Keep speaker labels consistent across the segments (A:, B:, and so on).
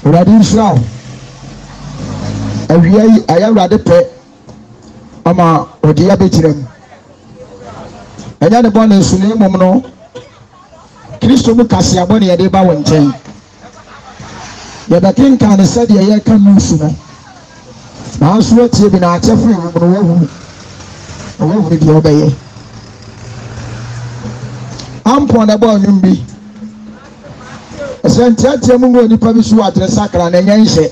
A: Ready Israel. I am ready pay. Ama Odia Betirem. And then the born in Sunim Mono Christo Mukasia Boni Adeba one ten. The king can say the air can move sooner. Now, sweat you been at every over the obey. I'm point about Numbi. A sentence among the public who address Sacra and Yanshe.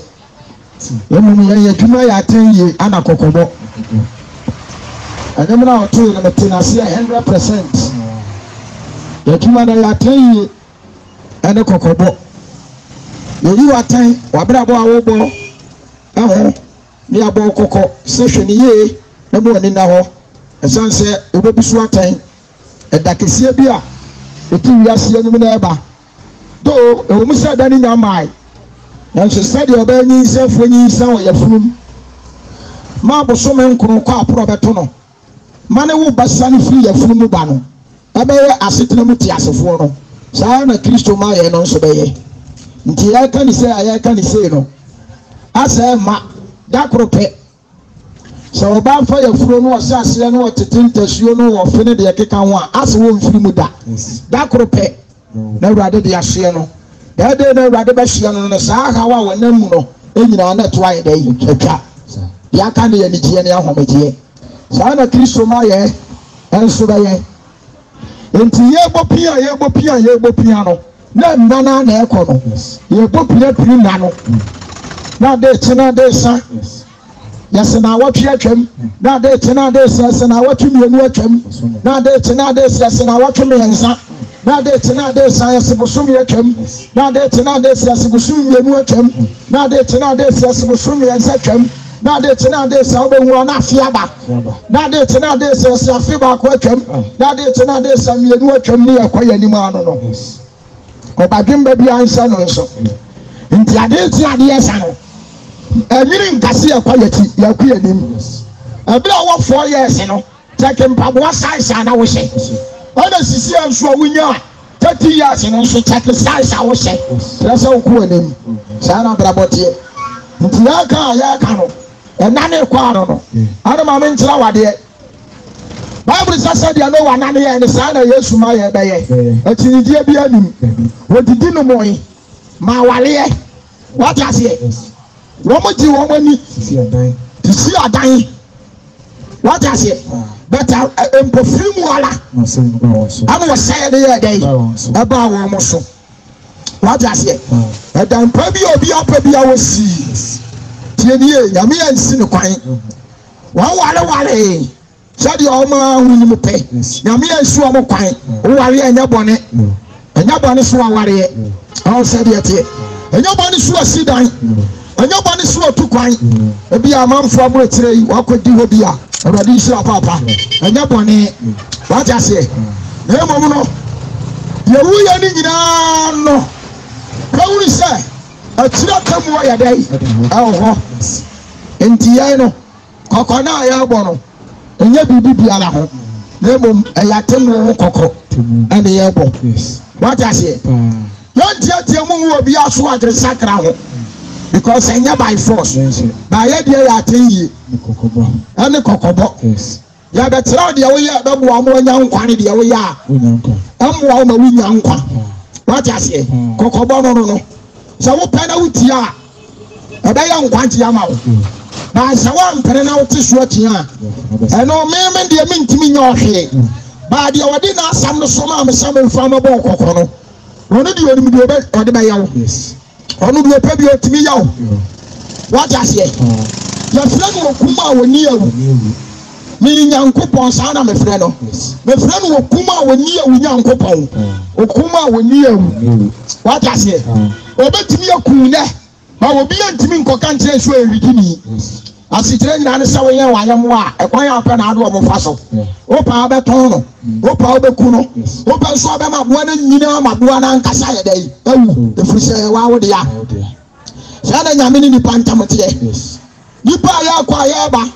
A: You 10 years, Anna Kokobo. And I'm now told them to 100%. The Jumana 10 years and a Kokobo. You are 10, Wabrabo, near Bokoko, session ye, no more than now. A son said, it will be swatting. And that is here, the king was young neighbor. Though a woman said that in your mind. And she said, you're bearing yourself when you saw your room. Marble Soman couldn't call Probatono. Money will basan free a full mubano. A bear as it limit as a fono. So I am a Christo Maya and also bay. Until I can say, I can say no. I say, Ma, that croquet. So about for your phone was as you know to think as you know of any the Kikan one, as one free muda. That croquet. No rather the Asiano. That day no rather Basiano and the Sahawa when no mono, and you know that's why they chat. Yakani and the Giania Homage. So I'm a Christo Maya and Subaye. Into Yabo Piano. No, Nana and Econo. Yabo Piano. Now they Tina de San. Yes, and I watch him. Now they Tina de Sas and I watch him and watch him. Now they Tina de Sas and I watch him and San. Now they Tina de Sas and Busumi at him. Now they Tina de Sas and Busumi and watch him. Now they Tina de Sas and Busumi and set him. Now they Tina de Sas and Fiaba. Now they Tina de Sas and Fiba watch him. Now they Tina de Sas and watch him near Koya Nimano. But I didn't be answered also. In the ideas, a million Cassia quality, your queer name. A blow of 4 years, you know, taking Pabua size and I will say. Others is here, so we know 30 years, you know, so take the size, I will say. That's how cool name. Sana Brabotier. Yaka, and Nana Quano. I don't know, Mentla, dear. Bible said, you know, one and the son of Yesumaya Bay. But you did be a what did you know, boy? My Walia. What I say? What do you want me to see a dying? What I say? But I'm perfume wala. I was saying the other day about almost. What I say? But I'm probably I will see. Tieni, Yami and Sinoquine. Wale. Said your man who pay. Yami and Swamo Quine. Who are you and your bonnet? And your bonnet swallow. I'll say it. And your bonnet swallow sit down. And your bonnet swallow to quine. Maybe a man from Retray, what could do with you? And I didn't show Papa. And your bonnet. What I say? No, Mono. You're really no. How will you say? A children more a day. Oh, in Tiano. Cocona, Yabono. And you be a home. Name a Latin cocoa and the elbow. What I say? Don't tell your mom will be also at the sacra because I never by force. By a dear Latin and the Kokobo. Ya better the way up one young quantity away. I'm one young one. What I say? Kokobo no. So what pen out ya? A young quantity amount. Now, someone pen out this what ya. And no man, dear mean to me your head. But the ordinary some from a bocono. One of you do better or the mayo. One of your pebble to me. What I say? Your friend will come out near me, young coupon, son of my friend. My friend will come out near young coupon. Or come out near. What I say? Or bet me a cool there. I will be to me country so we as it rained on the Sawaya, I am wa, a quiet up and out of Faso. Opa Betono, Opa Becuno, Opa Sabama, one and Nina, Mabuana and Casaya Day. Oh, the Frisha, wow, they are. Sada Yamini Pantamate. Nipa Yaquayaba,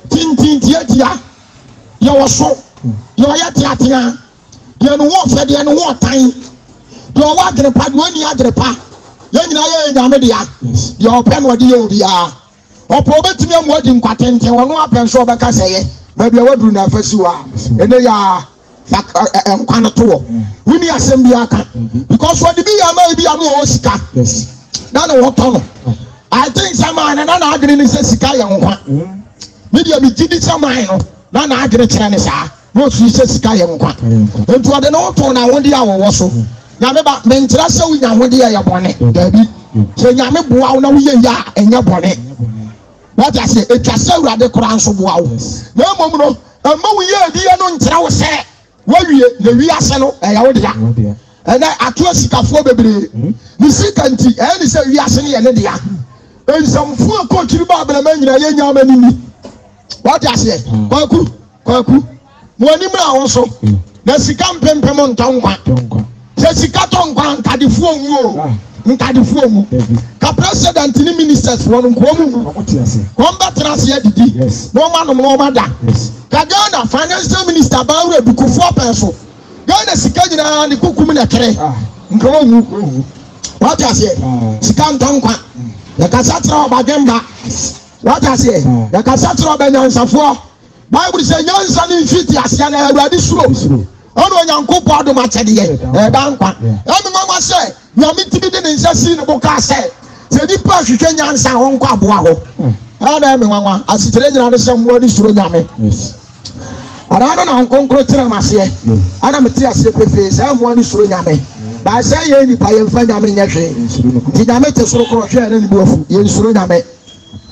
A: Tintin Tiatia, your so, your Yatiatia, you know what, and what time. Your water, Padwani Adrepa. Yanyina ye nyame dia. Dia open wodi ye obia. Opo betimi amodi nkwatente wono apen so obeka seye. Ba bia waduru na afasiwa. Ene ya nkwana to. Wuni asem bia aka. Because what be ya ma bia no o sika. Yes. Na no woto. I think someone na na agri ni sika ye nkwa. Media bi gidi someone no na agri kire ni sa. No su sika ye nkwa. Ento ade no woto na wodi ya wo so. Nyame ba mentra se wo nyawode ya bone. Dabi. Se nyame boa wo na wo ye ya enya bone. What I say, it was so rather crowns of wow. No moment, a moment, dear, no travel say, well, we are sano, and I trust for baby. The second tea, and he said, we are sending an idea. And some fool coach you about the man, what I say, Kwaku, Monima also, the Sikam Pempemon Tonga, the Sikatonga, Cadifuo. Nkadifuomu ka president ni ministers wonu komu komba transier didi no man no mada ka Ghana financial minister Baure Bukufo penso Ghana sika nyina ni kukum na kere nkomu what I say sika ntonkwa ya kasatra obagemba what I say ya kasatra obanyansafo Bible say nyansa ni mfiti asia na Awurade suro ono nyankopo adoma chede ye dankwa emi mama say nyame tibi de nsasi no boka say se di pa hwehwe nyansa ho nkwa aboa ho ana emi nwanwa asitere nyina de sem woni suro nyame ara na nkonkro tira mase ana meti ase pepe say mo woni suro nyame ba say ye ni pa ye mfa nyame nyehwe ti nyame te suro kro hwe na ni bofu ye suro nyame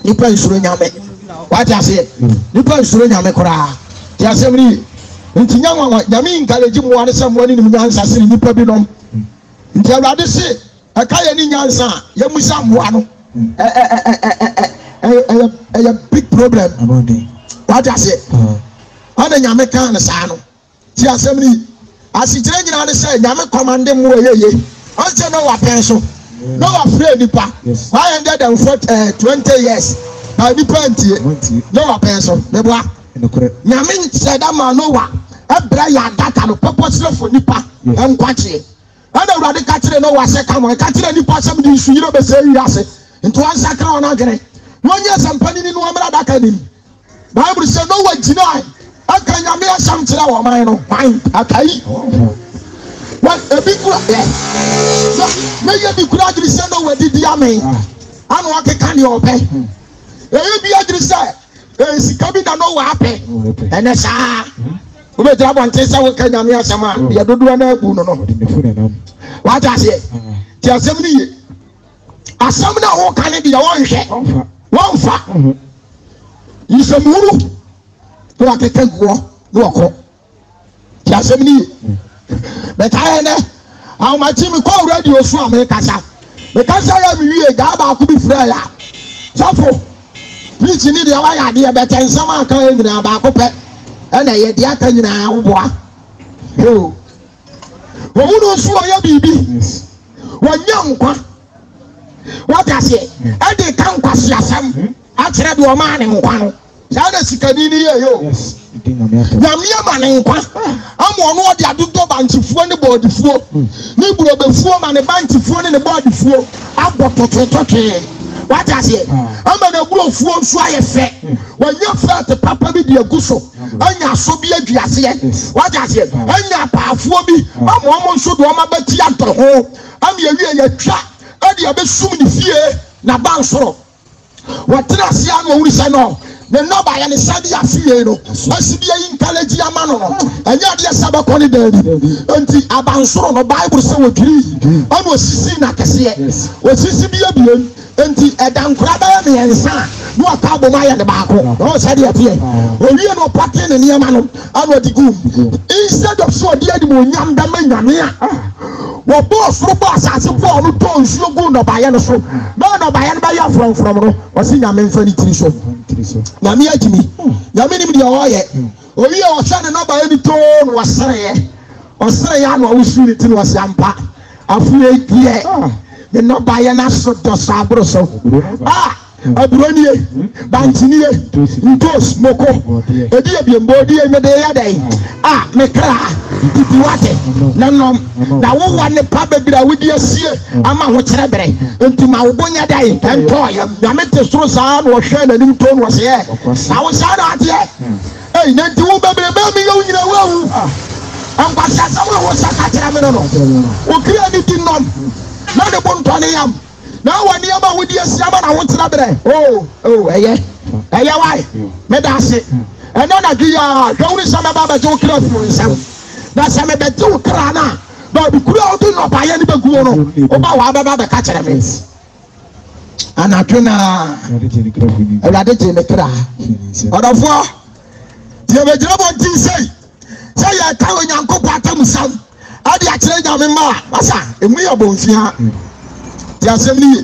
A: ni pa suro nyame wati ase ni pa suro nyame kora ti ase mri nti nyanwa nyame nkaleji mo wani sem woni ni nyansa siri ni pa bi nom nti Awurade se akaye ni nyansa ye musa moa no a big problem about it. What I say ana nyame kan sa no ti asem ni asitire nyina de say nyame command mo yeye onse no wa penso no wa free nipa 120 years na nipa ntie no wa penso me boa nyame said that man no wa ebra ya data no purposely for nipa enkwache ana Awurade ka kire no wa se ka mo ka kire nipa sem di su yiro be se yi ase nto ansa kra ona gene no nya sampani ni no amra daka ni Bible say no wa jina aka nyame asam kire wo man no man akai what a big so me ye bi kura agri say no wa didi amen anu aka kan yo pe e bi agri say e sika bi da no wa ape ene sa we be drabo nte say we kan nyame asam a ye dodo na abu no what I say ti asam ni ye asam na wo kan bi ya won hwe won fa isemuru to akeke go no ko ti asam ni but I ne how much me call radio so America sa me kan say ya mi wie ga ba ku bi fra ya safo preach ni de wa ya de be ten sama kan nyina ba ku pe na ye de aka nyina wo boa yo wo mu no so ya bibi wo nyankwa what I say e de kan kwase asam a kire de o ma ne nkwa no sa na sikani ni ye yo nyamia ma ne nkwa amo no de adodo bantifuo ne bodifuo ni burobefuo ma ne bantifuo ne bodifuo abotototoke what I say ama na burofuo nso ayefe wanya fat papa bi de aguso anya so bi aduase what I say anya paafuo bi amo nso do ma bati ato ho am ye wie ya twa e de abesum ni fie na bansoro watra se anu wuri se no the no by any side ya fie no asibia intelligence amano no anya de saba koni dedi enti abansoro no Bible say wodiri anu osisi na kese osisi bia biem enti edankura ba me ensa no akabo ma ya de baako o say de tie owie no pate ne niam no anu odigu instead of so de adi mo nyam da manyame a wo boss ro boss ase po no to nsuo gu no ba ya no so no ba ya no ba ya from no o si nyame mfa ni tiri so nyame agimi nyame ni de o ye owie o sa ne no ba ya ni to no wasere ya no wo su ni tiri wase ampa afu ye the no ba ya na so do sabro so aburonie bantinie ntos moko edi ebiembodi emede ya dai me kra Didi wate. Nanom. Na wo wane pa bebira wodi asie ama ho kyerɛ bere. Enti ma wo bonya dai. Ento ya mete soro saa no hwɛ na nim to no se ye. Na wo saa na ate. Ei na nti wo bebere ba mi yo nyina wo. Ankwasa sa wo saka kyerɛ me no. O kria ni ti nom. Na de bon to ne yam. Na wani ama wodi asie ama na ho kyerɛ bere. Eye why? Me da se. Eno na dia, do we sama baba jo kira fu nsam. Na se me betu kra na. Ba bi kura o do no ba ye ni beguo no. O ba wa baba be ka kire me. Ana twena. Ewade je me kra. Odofo. Tie be jira bo tin sei. Say ya ka onyankopɔ atam sam. Ade a kire nya me ma. Masa, emu ye bo nfia. Ti asem ni.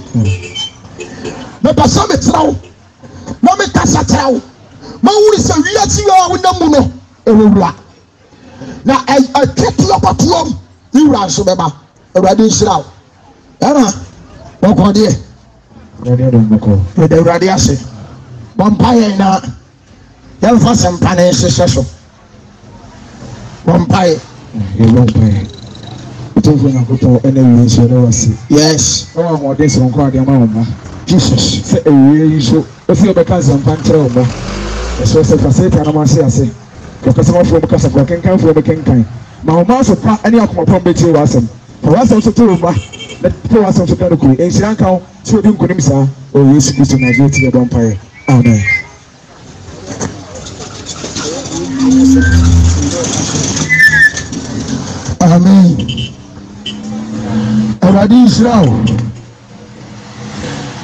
A: Me pasa me trawo. No me kasa trawo. Ma wuri se wiase yo wonam no ewura na atweti okotom ni wura so beba ewrade nsiraw era woko de ewrade ase bompaye na yemfa sempa na sese so bompaye
B: tofu na koto ene wiase no wasi
A: yes
B: o mo de so nko ade ma wo
A: Jesus
B: se ewie so o fi obeka sempa ntre wo so se facility na ma se ase ko kasama fo mo kasa ko kenkan fo mo kenkan ma o ma so pa ani akoma pom be tie wasem for wasem so to ma na to wasem so ka ko en siran kan so di nkonim sa o Yesu Kristo na je tie don pae amen.
A: Amen. Awurade Israel.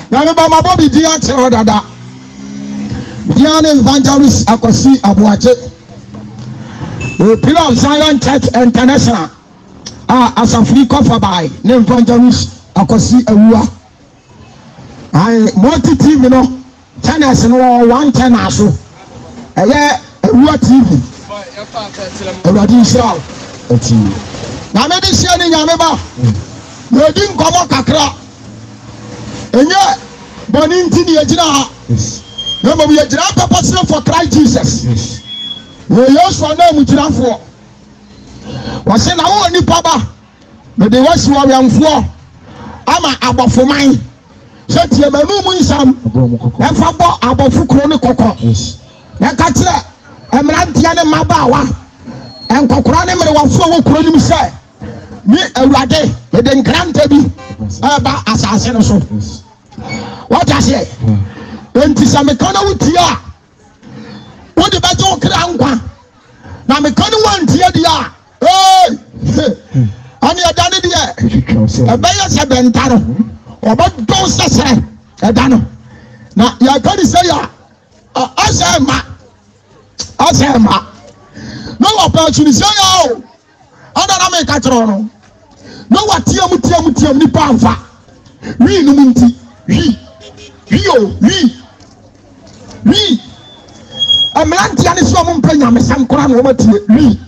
A: Na me ba ma bobi di akyerɛ dada. Evangelist Akwasi Aboagye, the pillar of Zion Church International, as a free cover by Evangelist Akwasi Aboagye. I multi TV no channels no 1 channel so. Aboagye TV. Awurade Israel. Na me di sia ni nyame ba. No di nkomo kakra. Enye boni ntini agina ha. No, we are purpose for Christ Jesus. Yes. We use for name Jirafo. Was saying, I only Papa, but the West Warrior for Ama above mine. Set your moon some and for above Koko. Yes. Nakatra, and Rantiana Mabawa and Kokoranim was so Kronim say. Me a rade, but then granted me about assassin. What I say? Enti sa me kana wutia wo de beto kra nkwa na me kana wantia dia ani adane dia ebeya se bentaro obodo sese edano na ya kani say ya asema no opportunity say ya o ada na me ka tro no no watiam ni pamfa wi no munti wi amrantia ne so mo mpanya mesam kora no matie wi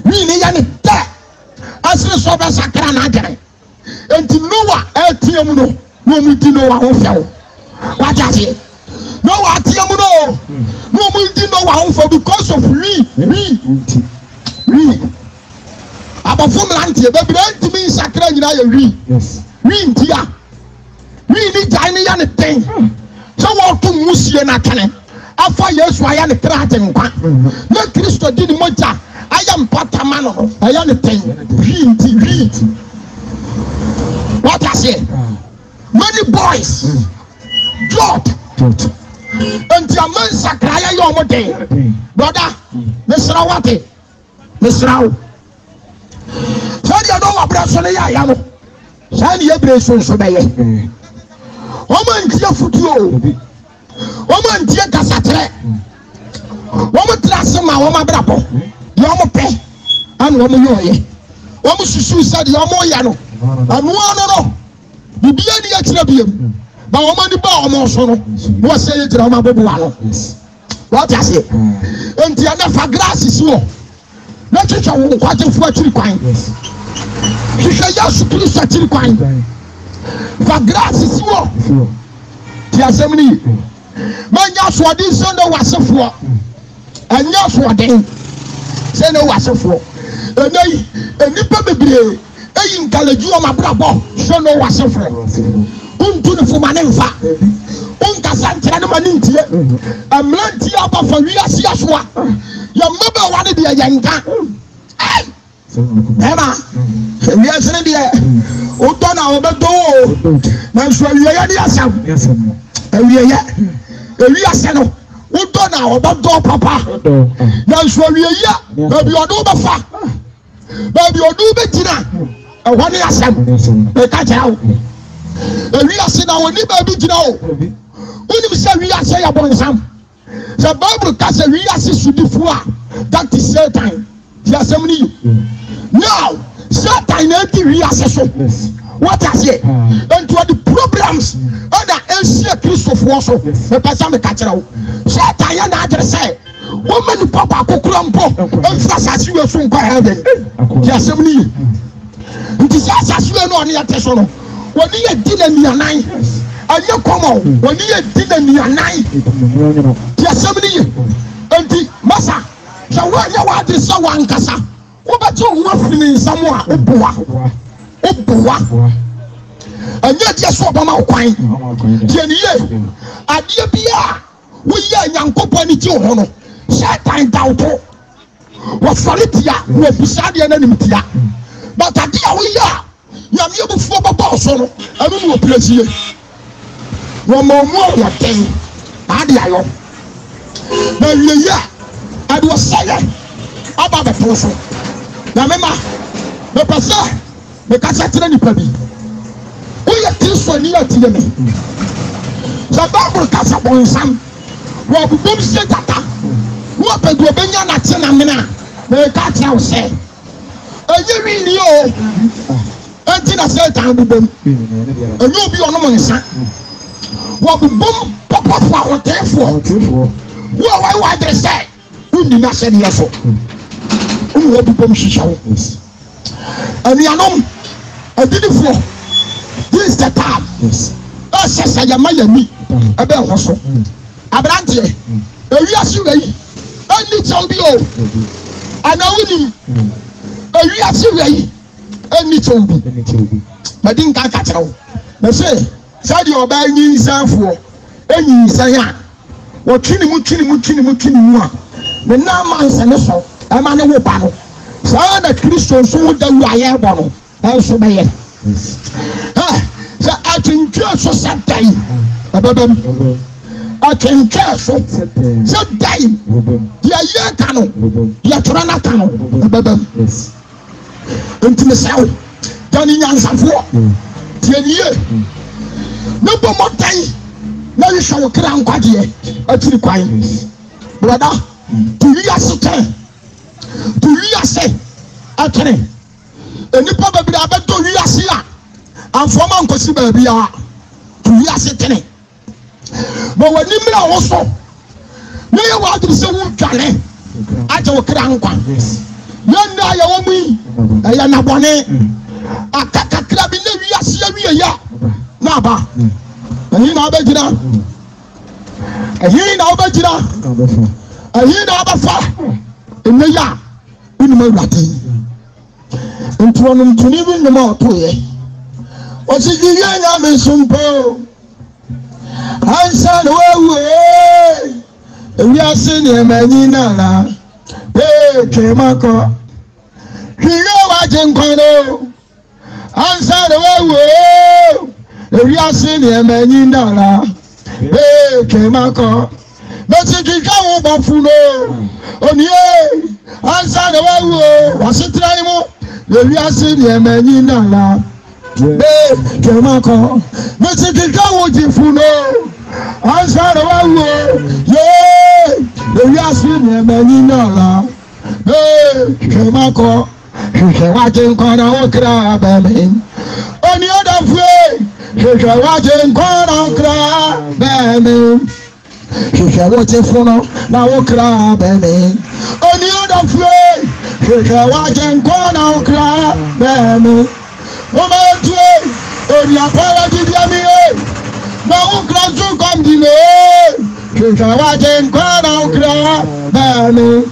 A: ni ya ne ta asre so ba sakra na agere enti Noah atiam no mu di Noah ho fiawo wajaje Noah atiam no mu di Noah ho for because of wi abafo mrantia be bre ntimi sakra nyina ya wi ntia wi ni jai ni ya ne ten so what to musie na kane afa Yesu aya ne trate nkwa na Kristo di ni moja aya mpatama no aya ne ten wi what I say many boys God and your man sakraya yo mo den brother mesra wate mesra so dia do wabra so ne ya no sa ni ebre so be ye woman tie futuo woman tie kasatere woman trasema woman brapo di omo pe an woman yoye woman susu sa di omo ya no anu no bibia ni akira biem ba woman di ba omo so no wo se ye jira woman bobu wa no what I say enti ana fa grass si wo na chicha wo kwaje fu akiri kwan chicha Yesu Kristo akiri kwan fa grass si wo ti asemni manya so odi so no wasefo anya so odi se no wasefo Eni pa bebre eyi nkalaju o mabrabo so no wasefre untu ne fuma ne mfa unka santra ne mani ntie amlanti aba fa wi asia so a ya maba wane de yanka ema wi asene de o to na obedo na so wi ya de asam wi ya wi aseno o to na obedo papa na so wi ya baby odo ba fa baby odo be tina e woni asam e ka jawo wi asena woni baby tina o unim se wi ase ya bonsam the Bible ka se wi ase sudifu a that is Satan the assembly now Satan na di wi ase so what I say and to the problems under Asia Christopher so e pesa me ka kira o Satan ya na adre say woman papa kokura mpo emphasize we so nko heaven the assembly nti sasa we no ne ya teso no woni ye di na nianan anya komo woni ye di na nianan the assembly nti masa so wa ya wa de so wa nkasa wo ba ti ho afini nsamo a oboa anya dia so ba ma kwan tie ni ye ade bia wo ye nyankopɔ ni ti ho no Satan dauto wo faritia wo bisade na nimtia but ade a wo ya nyame obufuo baba so no anu no opresie wo mo wo ten ade ayo na wie ya ade wo saye aba be to so na mema me pasa me ka chatere ni pa bi wo ye tiso ni atie me so Bible ka sa bonsam wo bubum se tata wo pedu obenya na te na mena me ka tia wo se enye wi ni o enti na Satan bubum enye obi ono mo nsa wo bubum papa fa wo tefo wo wa de se uni na se ni so uni wo bubum shisha wo ani anom adidifo this the time sesa ya mayami ebe ho so abrante ewi asiwei ani chombi o anawuni ewi asiwei ani chombi madin ka ka chawo na se sadi oba nyi nsanfo enyi nsan a wo twini mu a me na mansa ne so e ma ne wo ba no sa na Kristo so da wu aye bo no e so be ye sa atwintwa so sadai ababam atwintwa so sadai ya ye kanu ya turana kanu ababam ntime sawo tani nyansafo tieniye no bo motai na yi shawo kra nkwaje atiri kwan brother to you ase atene enipa babiri abeto wi ase a amfoma nkosi ba bia to wi ase tene bo wani mra wo so ne ye wa adru se wu dwane aje wo kra nkwa yanda ya wo mu ya na bone akaka kra bi ne wi ase wi ya na ba ayi na abejira ayi na abafa emeya unuma urate ntuonum tuni bi numa otoye osigiye nya mesumpo ansa no wewe ewi ase ne emanyi nala kemako hire waje nkono ansa no wewe ewi ase ne emanyi nala kemako beti kikawo bafuno oniye ansa de wawo wasitrai mo ewi ase de emanyi nala kemako beti kikawo jifuno ansa de wawo ewi ase de emanyi nala kemako waje nkona okra beme oni odafue waje nkona okra beme Shusha wote funo na okra beme oni odafue shusha waje nkona okra beme ometue oni apala didiami na okra zukom dile shusha waje nkona okra beme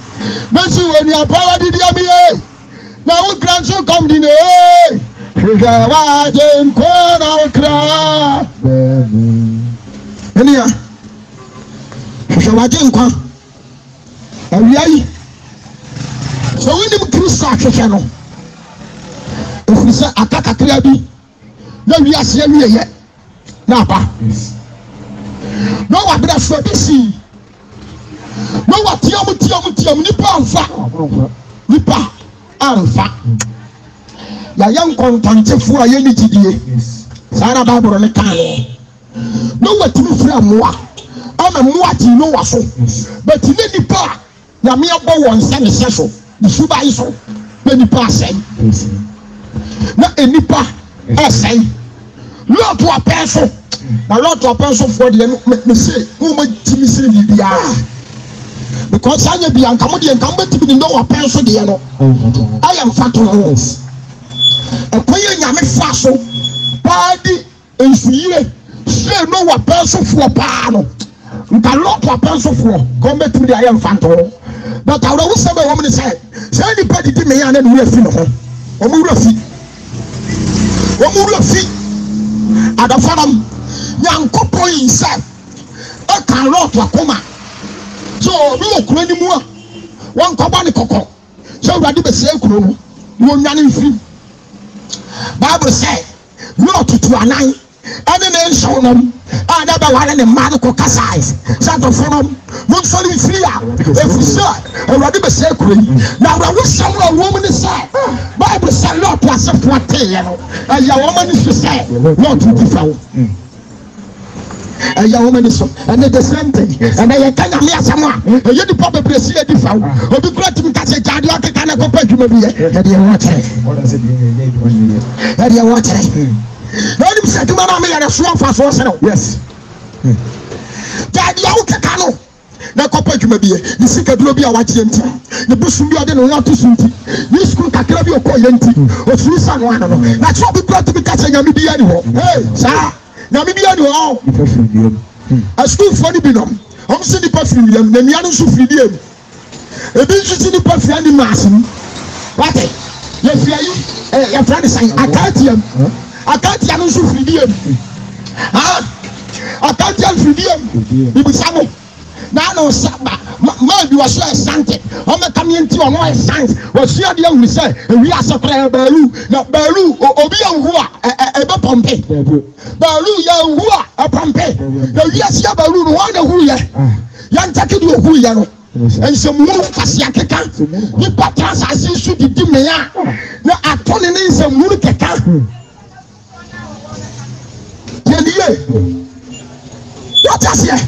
A: besi oni apala didiami wo kra so kom di ne hwehwɛ wagye nkwa na wo kra enia hwehwɛ wagye nkwa awia yi so wonim Kristo ahwehwɛ no ɛfiri sɛ aka kakra bi na wiase awieyɛ na aba na wabrɛ so bi si na watiam nipa amfa yɛyɛ nkɔntɔnkyefo a yɛne gyidie saa na Bible ne kae na watumi firi mmoa ama mmoa ti no wa so but ne nipa a nyame abɔ wɔn nsa ne hyɛ so ne suba yi so na nipa asɛe na enipa asɛe lɔɔto apɛn so na lɔɔto apɛn so foɔ deɛ me se mo ma timi se biribiara because anya bi anka mo deɛ nka mo bɛtumi ne lɔɔ apɛn so deɛ no ayɛ mfa to ho ɛkɔyɛ nyame fa so paa di nsuyire se no wa apɛn so foɔ paa no nka lɔɔto apɛn so foɔ kɔn bɛtumi de ayɛ mfa to ho but awura wo sɛ bɛ wɔn ne sɛ sɛ nipa didi me yan na ne wura fi no ho wɔn wura fi adafanam nyankopɔn yi sɛ ɛka lɔɔto akoma so obi wɔ kuro ni mu a wɔn kɔba ne kɔkɔ sɛ awurade bɛsɛ kuro no wɔn nwane mfiri Bible sɛ lɔɔto tu anan ɛne ne nhyɛw nom a na bɛware ne mma no kɔ kasae sɛ adɔfonom monsɔre mfiri a ɛfiri sɛ awurade bɛsɛ kuro yi na awurawo sɛm a wɔm ne sɛ Bible sɛ lɔɔto asefoɔ teeɛ no ɛyɛ wɔm ani so sɛ lɔɔto di fa wo ɛyɛ wɔm ani so ɛne the same thing ɛnɛ yɛka nyame asɛm a ɛyɛ nipa bebree si adi fa wo obi kora tumi ka sɛ gyaade ɔkeka ne kɔpɛ adwuma bi yɛ ɛdeɛ wɔkyerɛ na onim sɛ adwuma no a meyɛ ne soɔ mfa soɔ sene wo yes gyaade a wokeka no na kɔpɛ adwuma bi yɛ ne sika duro bi a wagyeɛ nti ne bosom bi a ɔde ne ho ato so nti ne sukuu kakra bi ɔkɔɔyɛ nti ɔfiri sa no ano no na kyerɛ obi kora tumi ka sɛ nyame bia ne hɔ saa nyame bia ne hɔ asukuufoɔ no bi nom ɔm sɛ nipa firi wiam na nnua no nso firi diam ebi nso si nipa firi animaase mu wate yɛfiri ayi yɛfra ne sɛn akatia no nso firi diam akatia firi diam bibisa mo na ano saba maa bi wɔso ɛsante ɔmɛka mi nti ɔno ɛsante wɔsua deɛ wuli sɛ ewi asɛkora yɛ baalu na baalu obi yɛ nhu a ɛbɛ pɔmpe baalu yɛ nhu a ɛpɔmpe na wi asia baalu no wɔn na hu yɛ yɛn ntɛki deɛ ohu yɛ no nsɛmunu kasia keka nipa tra asase nso didi mmea na atɔ ne nsɛmunu keka yɛn yie wɔte aseɛ.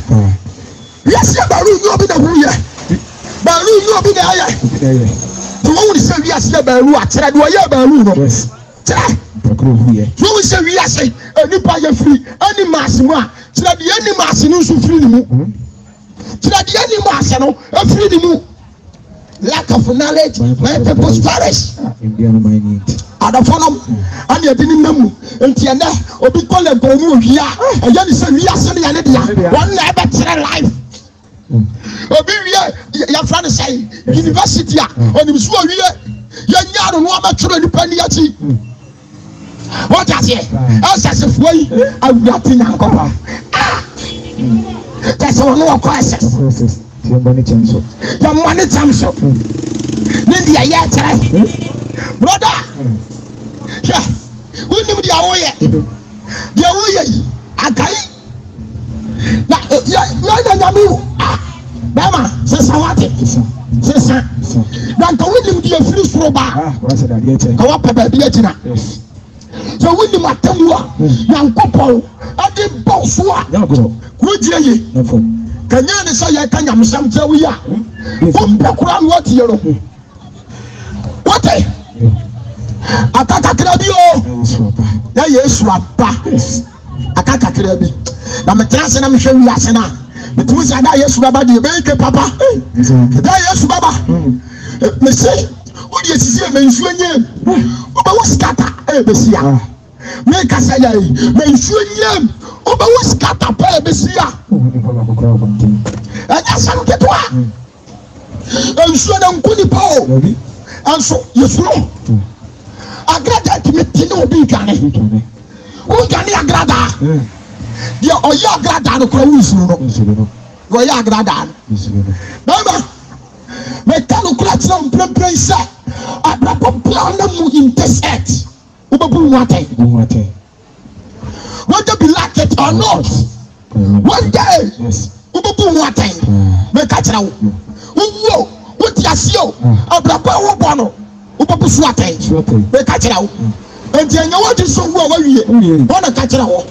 A: Yes, yeah, Baru, you be the who ya. Baru, you be the higher. The one say we are still Baru, I tried to wear Baru. You will say we are saying, any pay free, any massima, so that the any mass in who free the moon. So that the any mass, a free the moon. Lack of knowledge, my people's perish. Ada phone and you didn't know until now, or be called a go move here. And then you say we are sending an idea. One never tell life. Obi wie ya fra ne sai university a onim so wie ya nya no amaturo ni pani achi what does it access foi awuati nyankopa that's one no access your money chance ni dia ya try brother yeah we nim dia woye akai na ya nyame Bama, sesa wate. Sesa. Dan ka wini mdi afiri soro ba. Ka wa pa ba bi agina. So wini matamwa Nyankopon ade bɔ so a. Ko gire ye. Ka nya ne sa ya ka nyamsam tɛ wi a. Ko mpa kura no wate ye no. Wate. Akaka kra bi o. Ya Yesu aba. Akaka kra bi. Na metrase na mehwe wi ase na. Because I die yes baba de be papa. Die yes baba. Me say, what you see me nsu anyam. Oba wo scatter e be sia. Me ka say ya me nsu anyam. Oba wo scatter pa e be sia. Anya sam ketwa. Nsu na nkuni pa o. Anso yefuro. enti no obi dwane wo dwane agrada dia oye agrada no kura wusuru no oye agrada baba me kanu kura tira mprempren sa abrabo plan na mu in this earth ubebu waten whether be like it or not one day ubebu waten me ka tira wo what yasio abrabo wo bono ubebu suaten me ka tira wo enti anya wodi so wo wawie wona ka tira wo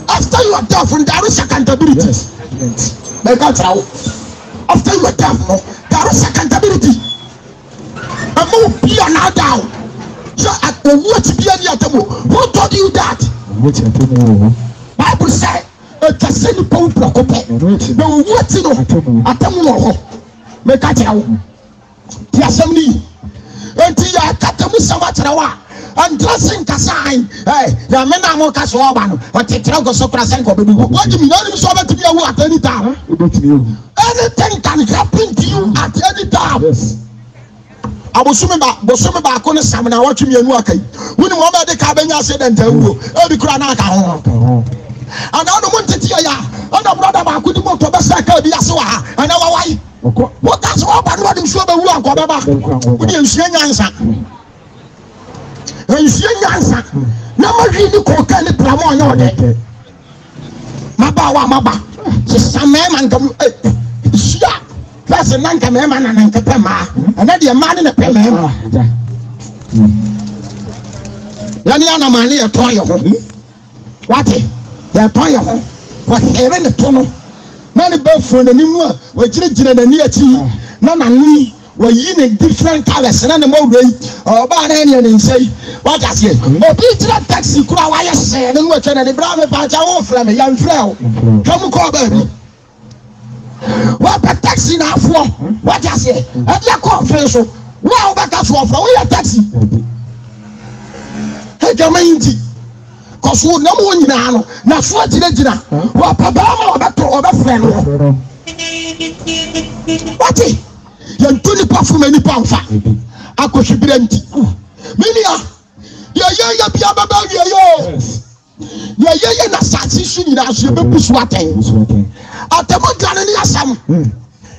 A: after you are deaf there is accountability me ka tira wo after you are deaf no there is accountability amu bia na down so what bia ni atamo who told you that Bible say e say ni po prokope na what no atamo no ho me ka tira wo ti asem ni enti ya katamu sama tira wa and dressing kasain ya me na mo ka so oba no o titira go so kura sen ko be what do you know so about to be at any time anything can happen to you at any time yes abosome ba ko ne sam na watwe mienu akai woni mo ba de ka benya accident awuro e bi kura na aka ho ana no mo ntete ya ana brother ba ko di moto be sa ka bi ase wa ha ana wa wai what that's all about what you show be wu anko baba wodi enhia nyansa na ma ri ni ko ka ni plamo nya ode maba se samé man kam sia fase nan kam e man nan ka pema ana de man ne pema yani ana man ne to yo ho wate ya to yo ho wa ere ne to no na ne ba fo na nimu a wa gire na ni achi na nanu wa yi ne different colors na ne mo rei oba na ne nsei what does it obi tira taxi kura wa yese ne no twa na de bra me pa cha wo fra me ya mfra o kam ko ba bi wa pa taxi na afo what does it e dia ko fe so wa ba ka so fra wo ya taxi he jama inti ko so na mo nyina no na so gina wa pa ba ma wa ba to oba fra no what yantuni pa fuma ni pa mfa akohwibira nti minia ya bia baba yo ya na sati su ni na so be busu aten atemo dane ni asam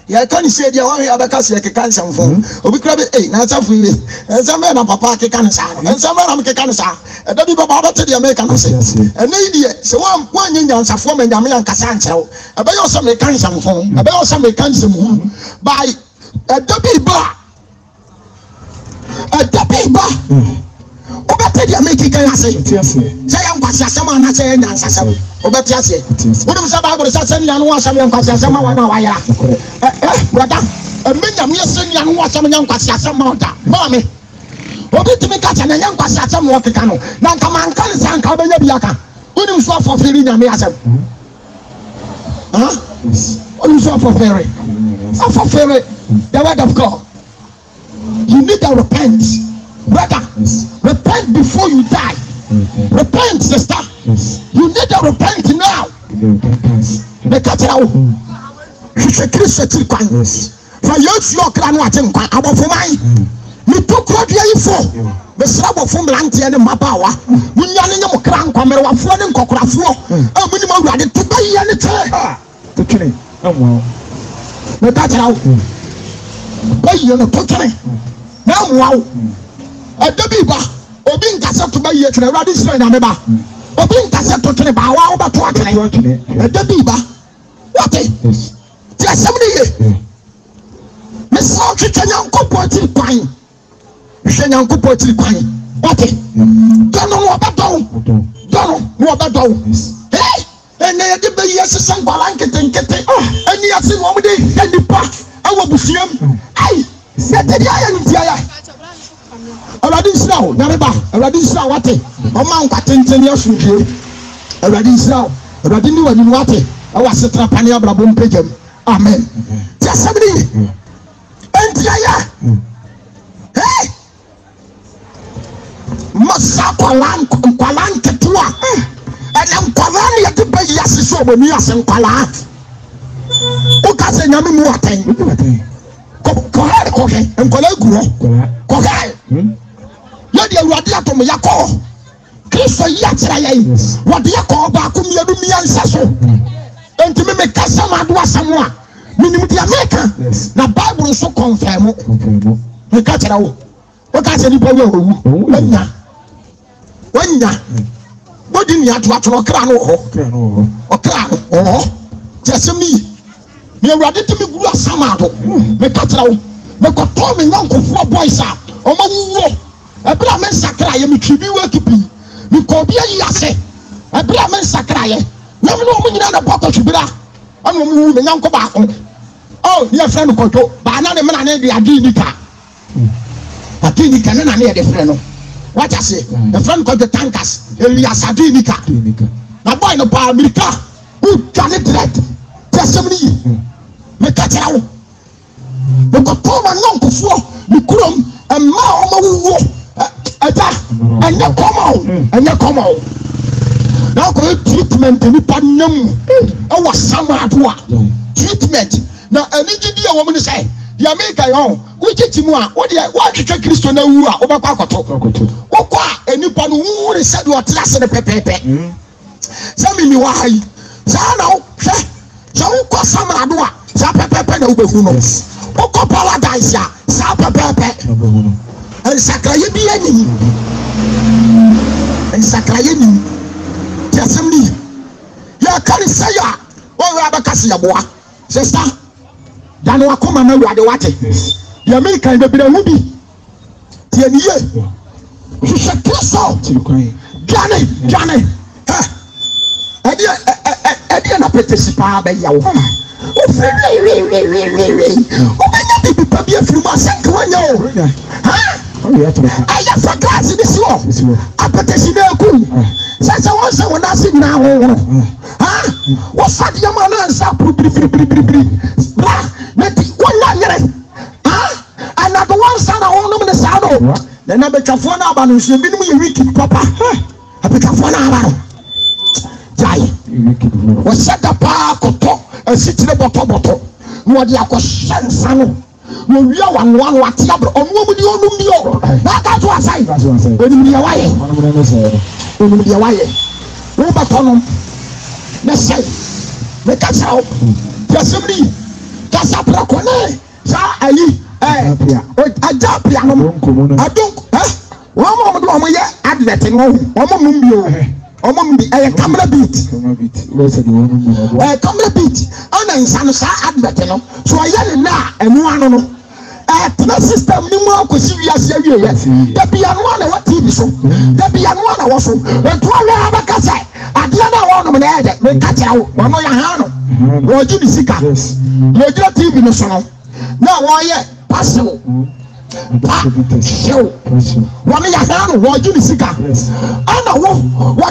A: ya kan se dia wa ya baka se ke kan sam fo obi kra be na safu ile ensam na papa ke kan sa ensam na ke kan sa da bi baba ba te dia me kan se ene die se wa nyanya nsafo ma nyame yan kasa nkyerɛw ebe yo so me kan sam fo ebe yo so me kan sam hu by Dabiba obete dia make kan ase say am kwasi asama na say nya nsasa obete ase wodum say Bible say say nya no asama nya kwasi asama wa na wa ya brother emenya me say nya no asama nya kwasi asama oda ma me obete me ka cha nya kwasi asama wo keka no na nka man kan san ka obenya bia ka wodum so for feri nya me asam wodum so for feri the word of God. You need to repent, brother. Repent before you die. Repent, sister. You need to repent now. The catcher. She said, "Christian, for your clan, what I'm about for mine. You took what you for. The slab of Fumlanti and Mapawa. When you're in your clan, come over flooding Cocrafo. A minimum ready to buy anything. The catcher. Why you no tokene na muawo Dabiba obi nkasa to ba ye tire radi sire na meba obi nkasa to tene ba wa ba to akene Dabiba what ti asem ye me so twetanya nkopo tiri kwan hwenya nkopo tiri kwan what dono no ba do ene de be yes sangwala nkete eni ase wo mo de nipa awo bufiam ai sete dia ya ntia ya awadi israel nyareba awadi israel wate o man kwatenten ya sunje awadi israel awadi ni wani wate awa setra pane abrabo mpegam amen ti asabri entia ya kwalan ketua and kwalan ya tiba yasi so boni yasi kwalan o ka se nyame mu aten ko he enkola guro ko he ya de awurade atom yakọ Kristo yachira yai wode yakọ ba ko miadu miansa so enti me kasa ma do asamwa minim dia meka na Bible so confirm me ka chira wo o ka se ni pa wo wanya bodi ni ato okra no ho okra no jasemi me awade timi guru asama do me ka chira wo me ko to me nyankofo boys a o ma wuwo ebra me sakra ye me twibi wa kipi me ko bia yi ase ebra me sakra ye na me no nyina na bako twibira anu mu me nyanko ba ko oh ye friend ko to ba na ne me na ne de adi ni ka adi ni ka na ne de friend no what I say the friend called the tankers Elias adi ni ka na boy no pa America who can it direct testimony me ka tira wo me ko to ma nyankofo me kurom emma o ma wuwo eta anya come on now ko treatment ni pa nyam e wa samado a treatment na anigidi a wo me say the America yo wo chichimu a wo de wo twetwe Kristo na wu a wo ba kwakoto wo kwa enipa no wu re se de o tlase ne pepepe sami mi wa hai sa na wo hwe sa wo kwa samado a sa pepepe na wo behu no wo kwa paradise a sa pepepe ensakraye bi ani ensakraye ni tiasemni ya kari saya wo ra ba kasi ya boa sister dan wa koma na wade wate ya me kan be bira hu bi tie ni ye hwehwe Kristo gane edi na participa ba ya wo o fe o be na bi pa bi afiri ma sanka wanya o ha aya for class this one apetesi na ku sasa won se won asi na ho ha wo fadi ya ma na nsa pri bra na ti wona nyere ha ana do won sa na won no sa no na betwafo na aba no hye bi no ye wiki papa abetwafo na aba no jai wo seta pa koto asitire boto no de akoshansa no no wi awanwan wate abro onu mu di onu mi o na ka to asai onu mi ya waye wo ba tono na sai me ka sao yasemri ka sa prakone sa ayi ajapia no adonk wo mo do mo ye advert no wo mo mi o omom bi camera beat camera beat ana insano sa advert no so ayale na enu ano no tena system ni mu akosi wiase awie ye da bia no na wa TV so da bia no na wo so eto ala abakasa ade na wo no na ede me ka kira wo no ya ha no wo ji bi sika wo ji TV no so no na wo ye passive show wame ya hano wajuni sika ana wo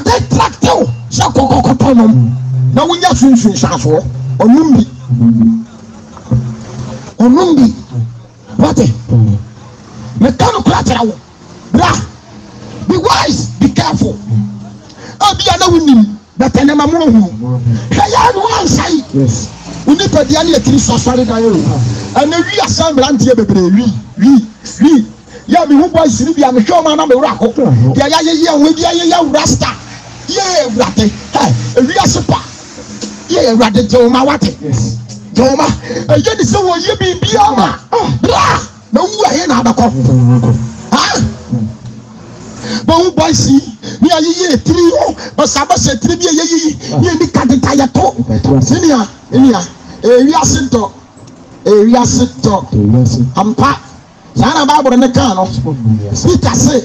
A: de tractor sa kokokoto no na wonya sunsun safo onumbi wate me kanu klatera wo bra be wise be careful abia na wunim betenema mo hu ya no ansai yes uni pedia na Kristo sare dan yo ana wi asambrantie bebre wi ya mi hu boy siri bia me hwe ma na me wura ko ya ye we bia ye rasta ye wrate wi asepa ye wrate joma wate joma ye ni se wo ye bibia ma bra na wu aye na adako ha ba hu boy si ni aye tri o ba saba se tri bia ye ni kadita ya to sinia wi asinto ampa sana Bible ne kan no Peter say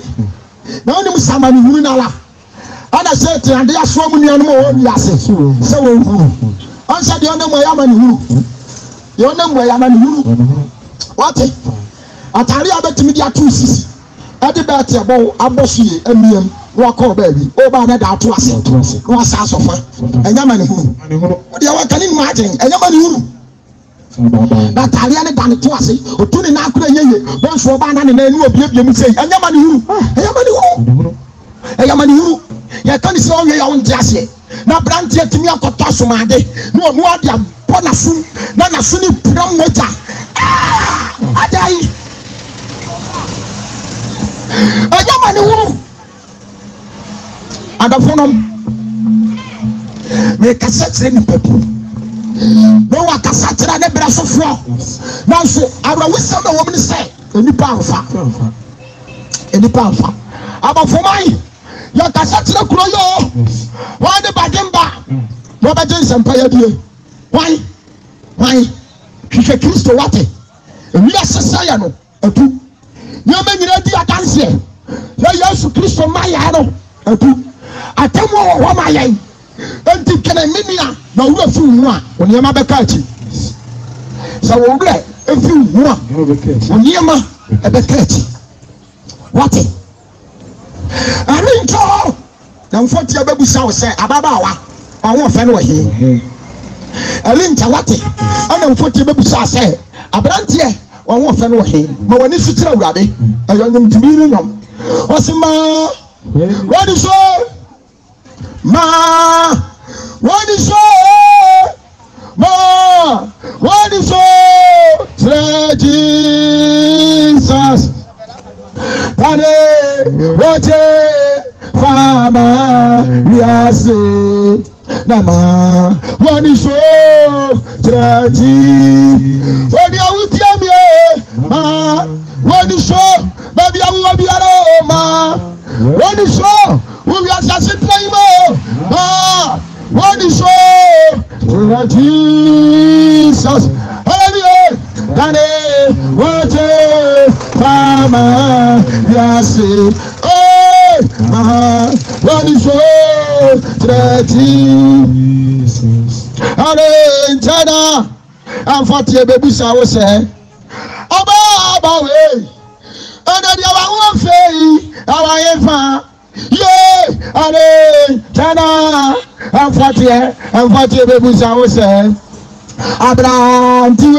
A: na onim samani huru na la ana say ti ande aso mu nuanu mo wi ase se wo huru on say de onem ya mani huru what atari abetimi dia 2 ade ba ti abo abosie amiem wa call baby o ba na da to ase wa sa sofa enya mani huru o dia wa kan imagine enya mani huru na talia ne dan to ase otuni na akura yeye bonso ba na ne na enu obiebie mu sei enya mani huru ya kan se o ye ya won ase na brantie timi akoto asomade na onu ade abona su na su ni pram moja adai enya mani huru Adafonom. Me cassette in the people. No one cassette in the brass of floor. Now, so I will whistle the woman say, any power. Any power. About for mine. Your cassette in the Croyo. Why the Bademba? Robert Johnson Empire. Why? She said, Christo Water. We are Sayano. A two. You may be a dancer. You are Christo Mayano. A two. I tell you what my eye. And you can mean no one when you are Bacati. So, if you want, when you are a Bacati. What? I mean, Joe. Now, 40 years baby shall say, Ababawa. I won't find away here. I didn't tell what it. I don't 40 baby shall say, Abrantia. I won't find away here. But when it's a rabbit, I want them to be in them. What's the ma? What is all? Ma, what is all? Ma, what is all? Say Jesus. Pane, what a farmer, yes, Nama, what is all? Say Jesus. What are you telling me? Ma, what is all? Baby, I will be alone, ma. What is all? We are just playing more. What is all? Jesus. Hallelujah. Daddy, what a farmer. Yes. Oh, what is all? Jesus. Hallelujah. I'm 40 babies. I will say, Abba, way. And then you are one fairy. Our yeah, Tana, I'm 40 babies. I will say, Abrantie,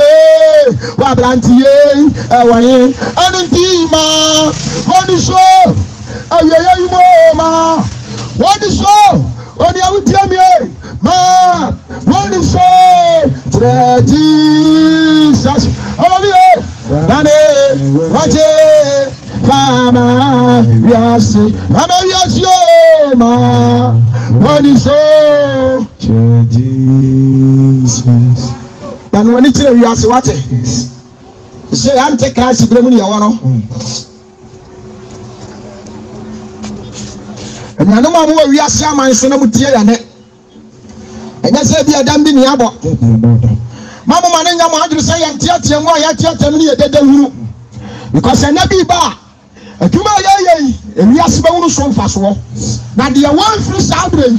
A: Anuntima, what is so? Ma, what is so? What you will tell me, ma, what is so? Jesus, hallelujah, what Mama, yes, Mama, yes, yo, ma, what is so? Jesus. And when it's you ask what it is, say, I'm taking a secret money. And I know my we are some man, son of Tia, and I said, be a damn bin yabo. Mamma, man, I'm going to say, I'm teaching why I tell me a dead because I never bar. A two and we are small so fast. Now, the one free sabre.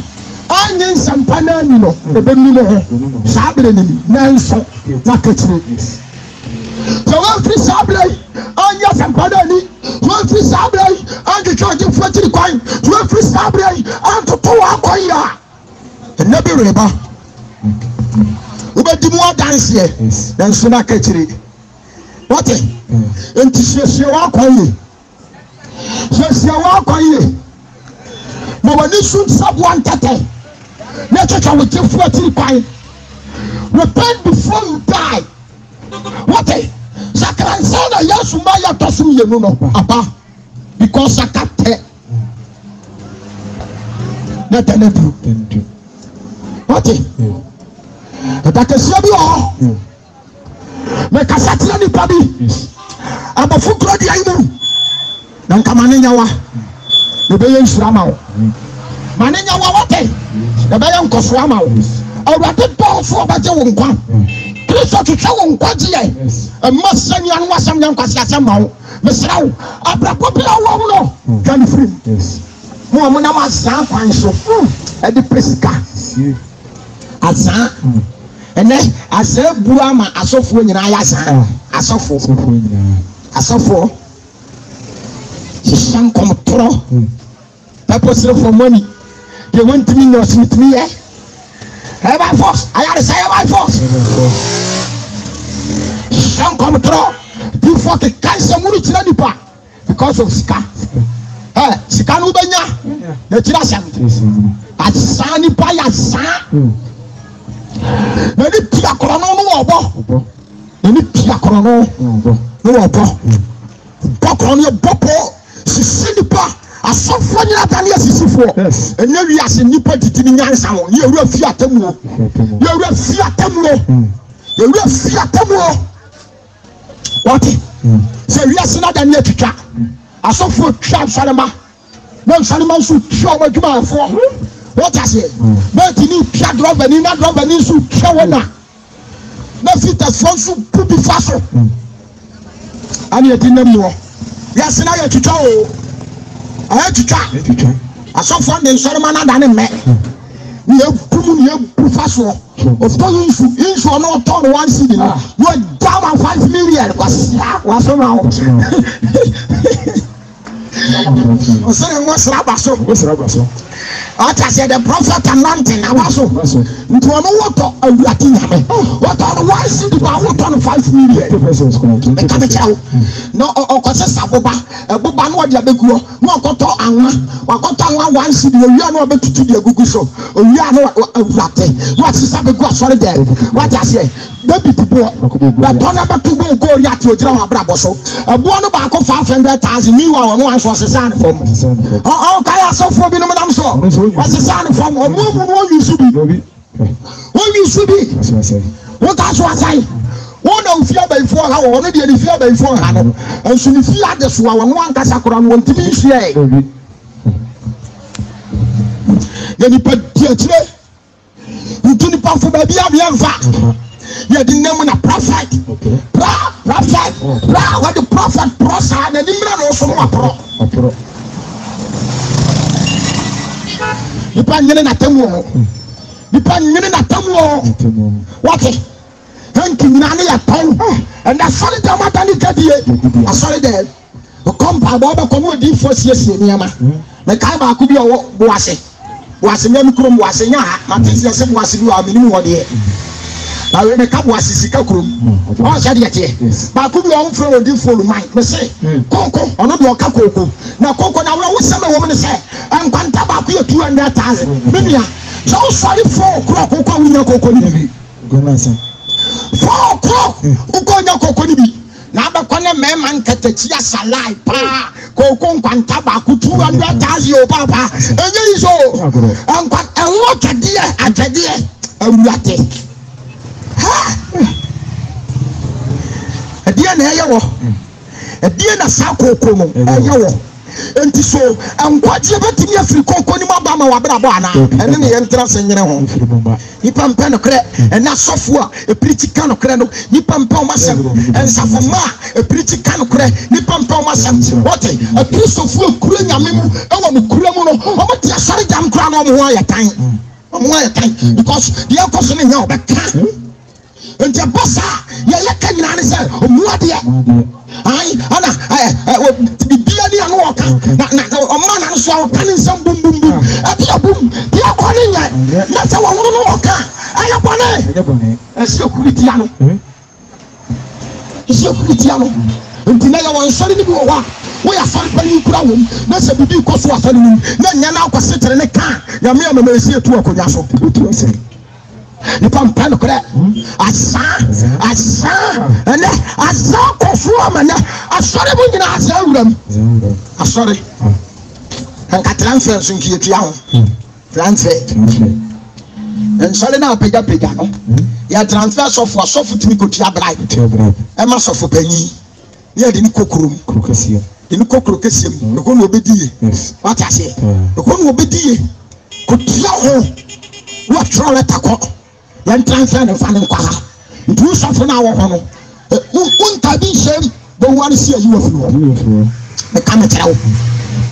A: I need some panamino, the Benino, Sabre, Nanso, Nakati. So, one free sabre, I get some panani, one free sabre, and the church of 40 coin, one free sabre, and to 2 hours. And never river. We bet more dance here than Sunakati. What? And to see your walk on you. Just your walk on you. But when you shoot someone, let church will give 40 coin. Repent before you die. What? Sakansana Yasumaya Tosum Yenuno, Abba, because Sakate. Let them do. What? That is your make a Saturday party. I'm a food ready. I know. Don't come on in your the Bayan Sramao. Manina Wawate, the Bayan Kosramao. Or what the ball for Bajan Kwan. Please to show on Quadia. A must send you and was some young Cassamao. Miss Rao, Abra Popular Woman. Can free. Yes. Woman, I was San so at the Presica. As and then I said, Buama, I saw for you. I saw for. She shan't come through. Purpose for money. They went to me, no, with me, eh? Have I force? I had to say, have I force? She shan't come through. You fucking cancer money to the park because of Sika. Sika no benya. The Chirashan. At Sani Paya San. Any Pia Crono no obo. Any Pia Crono no obo. Bokron your bopo. She send the pa. asɔfoɔ nyina da ne asisifoɔ ɛnyɛ wiase nnipa didi ne nyansa ho ne yɛwura fi atamuo yɛwura fi atamuo yɛwura fi atamuo wɔte sɛ wiase na da ne atwitwa asɔfoɔ twa nsɔrema na nsɔrema nso twa wɔn adwumayɛfoɔ wɔte aseɛ bɛɛti ne twa drɔbani na drɔbani nso twa wɔn a na fitasfoɔ nso bu bi fa so ane yɛdi nam mu hɔ wiase na yɛ twitwa o ayɛ twitwa asɔfoɔ ne nsɔrema na da ne mmɛ ne yɛbu ne yɛbu fa soɔ ɔtɔ yi nsu ɔno ɔtɔ no 1 cedi no na ɔda ma 5 million kwasia wasoma wo ɔsɛne ngo sra ba so ɔta sɛ the prophet anointing na wa so nti ɔno wɔtɔ awurade nyame wɔtɔ no 1 cedi ba wɔtɔ no 5 million meka me kyerɛ wo na ɔkɔsɛ sa boba na ɔde abɛguɔ na ɔkɔtɔ anwa wakɔtɔ anwa 1 cedi owia na ɔbɛtutu de agugu so owia na awurade na ɔsesa bɛgu asɔre dɛ wate aseɛ baby tiboɔ bɛtɔ na bɛto bɔ gɔɔri ate ogyina wɔ abrabɔ so ɛboɔ no baako 500,000 meanwhile ɔno anso ɔsesa ne fam ɔkayɛ asɔfoɔ bi no nam so ɔsesa ne fam ɔmo mu no ɔyi so bi woka so asae wɔn na ofie abayifoɔ ha wɔn deɛ ne fie abayifoɔ ha no nso ne fie ade so a wɔn ankasa koraa no wɔn ntumi nhwie yɛ nipa di akyire ntu nipa fo baabi a bia mfa yɛ di nam na prophet what the prophet prosa na ni mra no so no apro nipa nyene na tamu what thank you na ne ya pon and that solid amata ni kadie asori de o kompa ba ba kono di fo siesie niama me kai ba ku bi o boase nyam krom boase nya ha matisi se boase bi wa minimu wode na we me ka boase sika krom o sha de ye ba ku bi o mfro odi folu man me se konko ono de o ka koko na konko na wo sema wo me se ankwanta ba ku ye 200,000 bibia so sorry for koko winya koko ni bi gonansa 4 o'clock ukonya koko ni bi na abakwane mema nkatachi asalai pa koko nkwanta ba ku 200,000 o papa enye iso ankwa enwo agade awuate ha adie na eyewo adie na sa koko no eyewo enti so ankwaje betimi afiri koko ni maba ma wabrabo ana ene ne yentra senyere ho nipa mpa no kre ena sofo a epiriti ka no kre no nipa mpa o masem ensafo ma epiriti ka no kre nipa mpa o masem what a kristofo kura nyame mu ewo mu kura mu no o mati asare jam kura no mo ho ayetan because the akoso ne nya obeka enti bossa ye ka nyina ne se omuade ai ana bibia ni anu oka na omma na so oka ni nsam bum atia bum dia kwani nya na se wo no oka aya bone esekuriti anu enti na ya won sori ni bi wo wa wo ya sori pani kura wo na se bibi ko so asori ni na nya na akwasetere ne ka ya me ma esi etu akonya so etu ase ni pampa no kre asa ene asa kofu amana asore bu nyina asa awuram asore kan transfer so nkie tua ho transfer en sole na pega no ya transfer sofu timi ko tua bribe e ma sofu panyi ya de ni kokrom krokese ni kokro kesem no ko no obedie what I say no ko no obedie ko tua ho what tro let akọ yan transfer no fa ne kwa ha ntu sofo na wo ho no unta bi shem bo wari si ayi wafi wo me ka me tira wo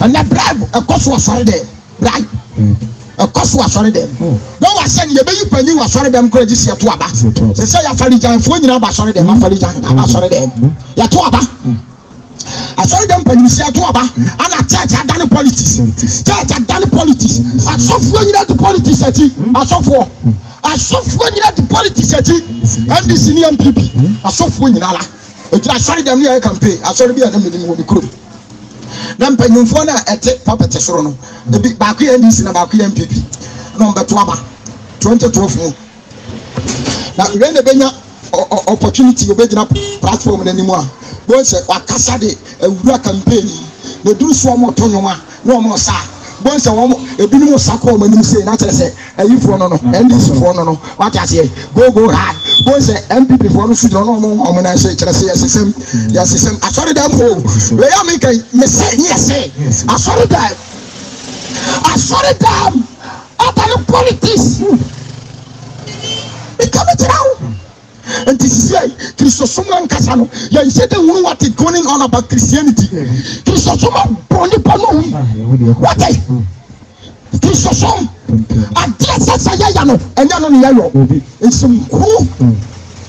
A: and that bribe akoso asore de bribe akoso asore de no wa se ne be yipanyi wa asore dem ko agisi to aba se ya fari janfo nyina ba asore de ma fari jan aba asore de ya to aba asore dem panyi si to aba ana church adane politics asofo nyina to politics ati asofo nyina to politics ati and the senior MPP asofo nyina la ejira asore dem ne campaign asore bi ana medi mo mikro na mpanyimfo na ete puppet soro no ebi ba ku NDC na ba ku MPP no mbeto aba 2012 na when the benya opportunity obegina platform na nimu a go se wakasa de awura campaign na duru so mo tonyo a no more sa bonse wo ebinim sako o manim say na kire say ayifo no NDC fo no what you say go hard bonse MPP fo no su no mo na say kire say yesem asori dem ho we ya me kan me say yes asori dem other politics it come down. And this is why Christosoma Kasano, you said the one what is going on about Christianity. Christosoma Boni Pano, what I Christosom, and that's a yano, and yano, and some cool,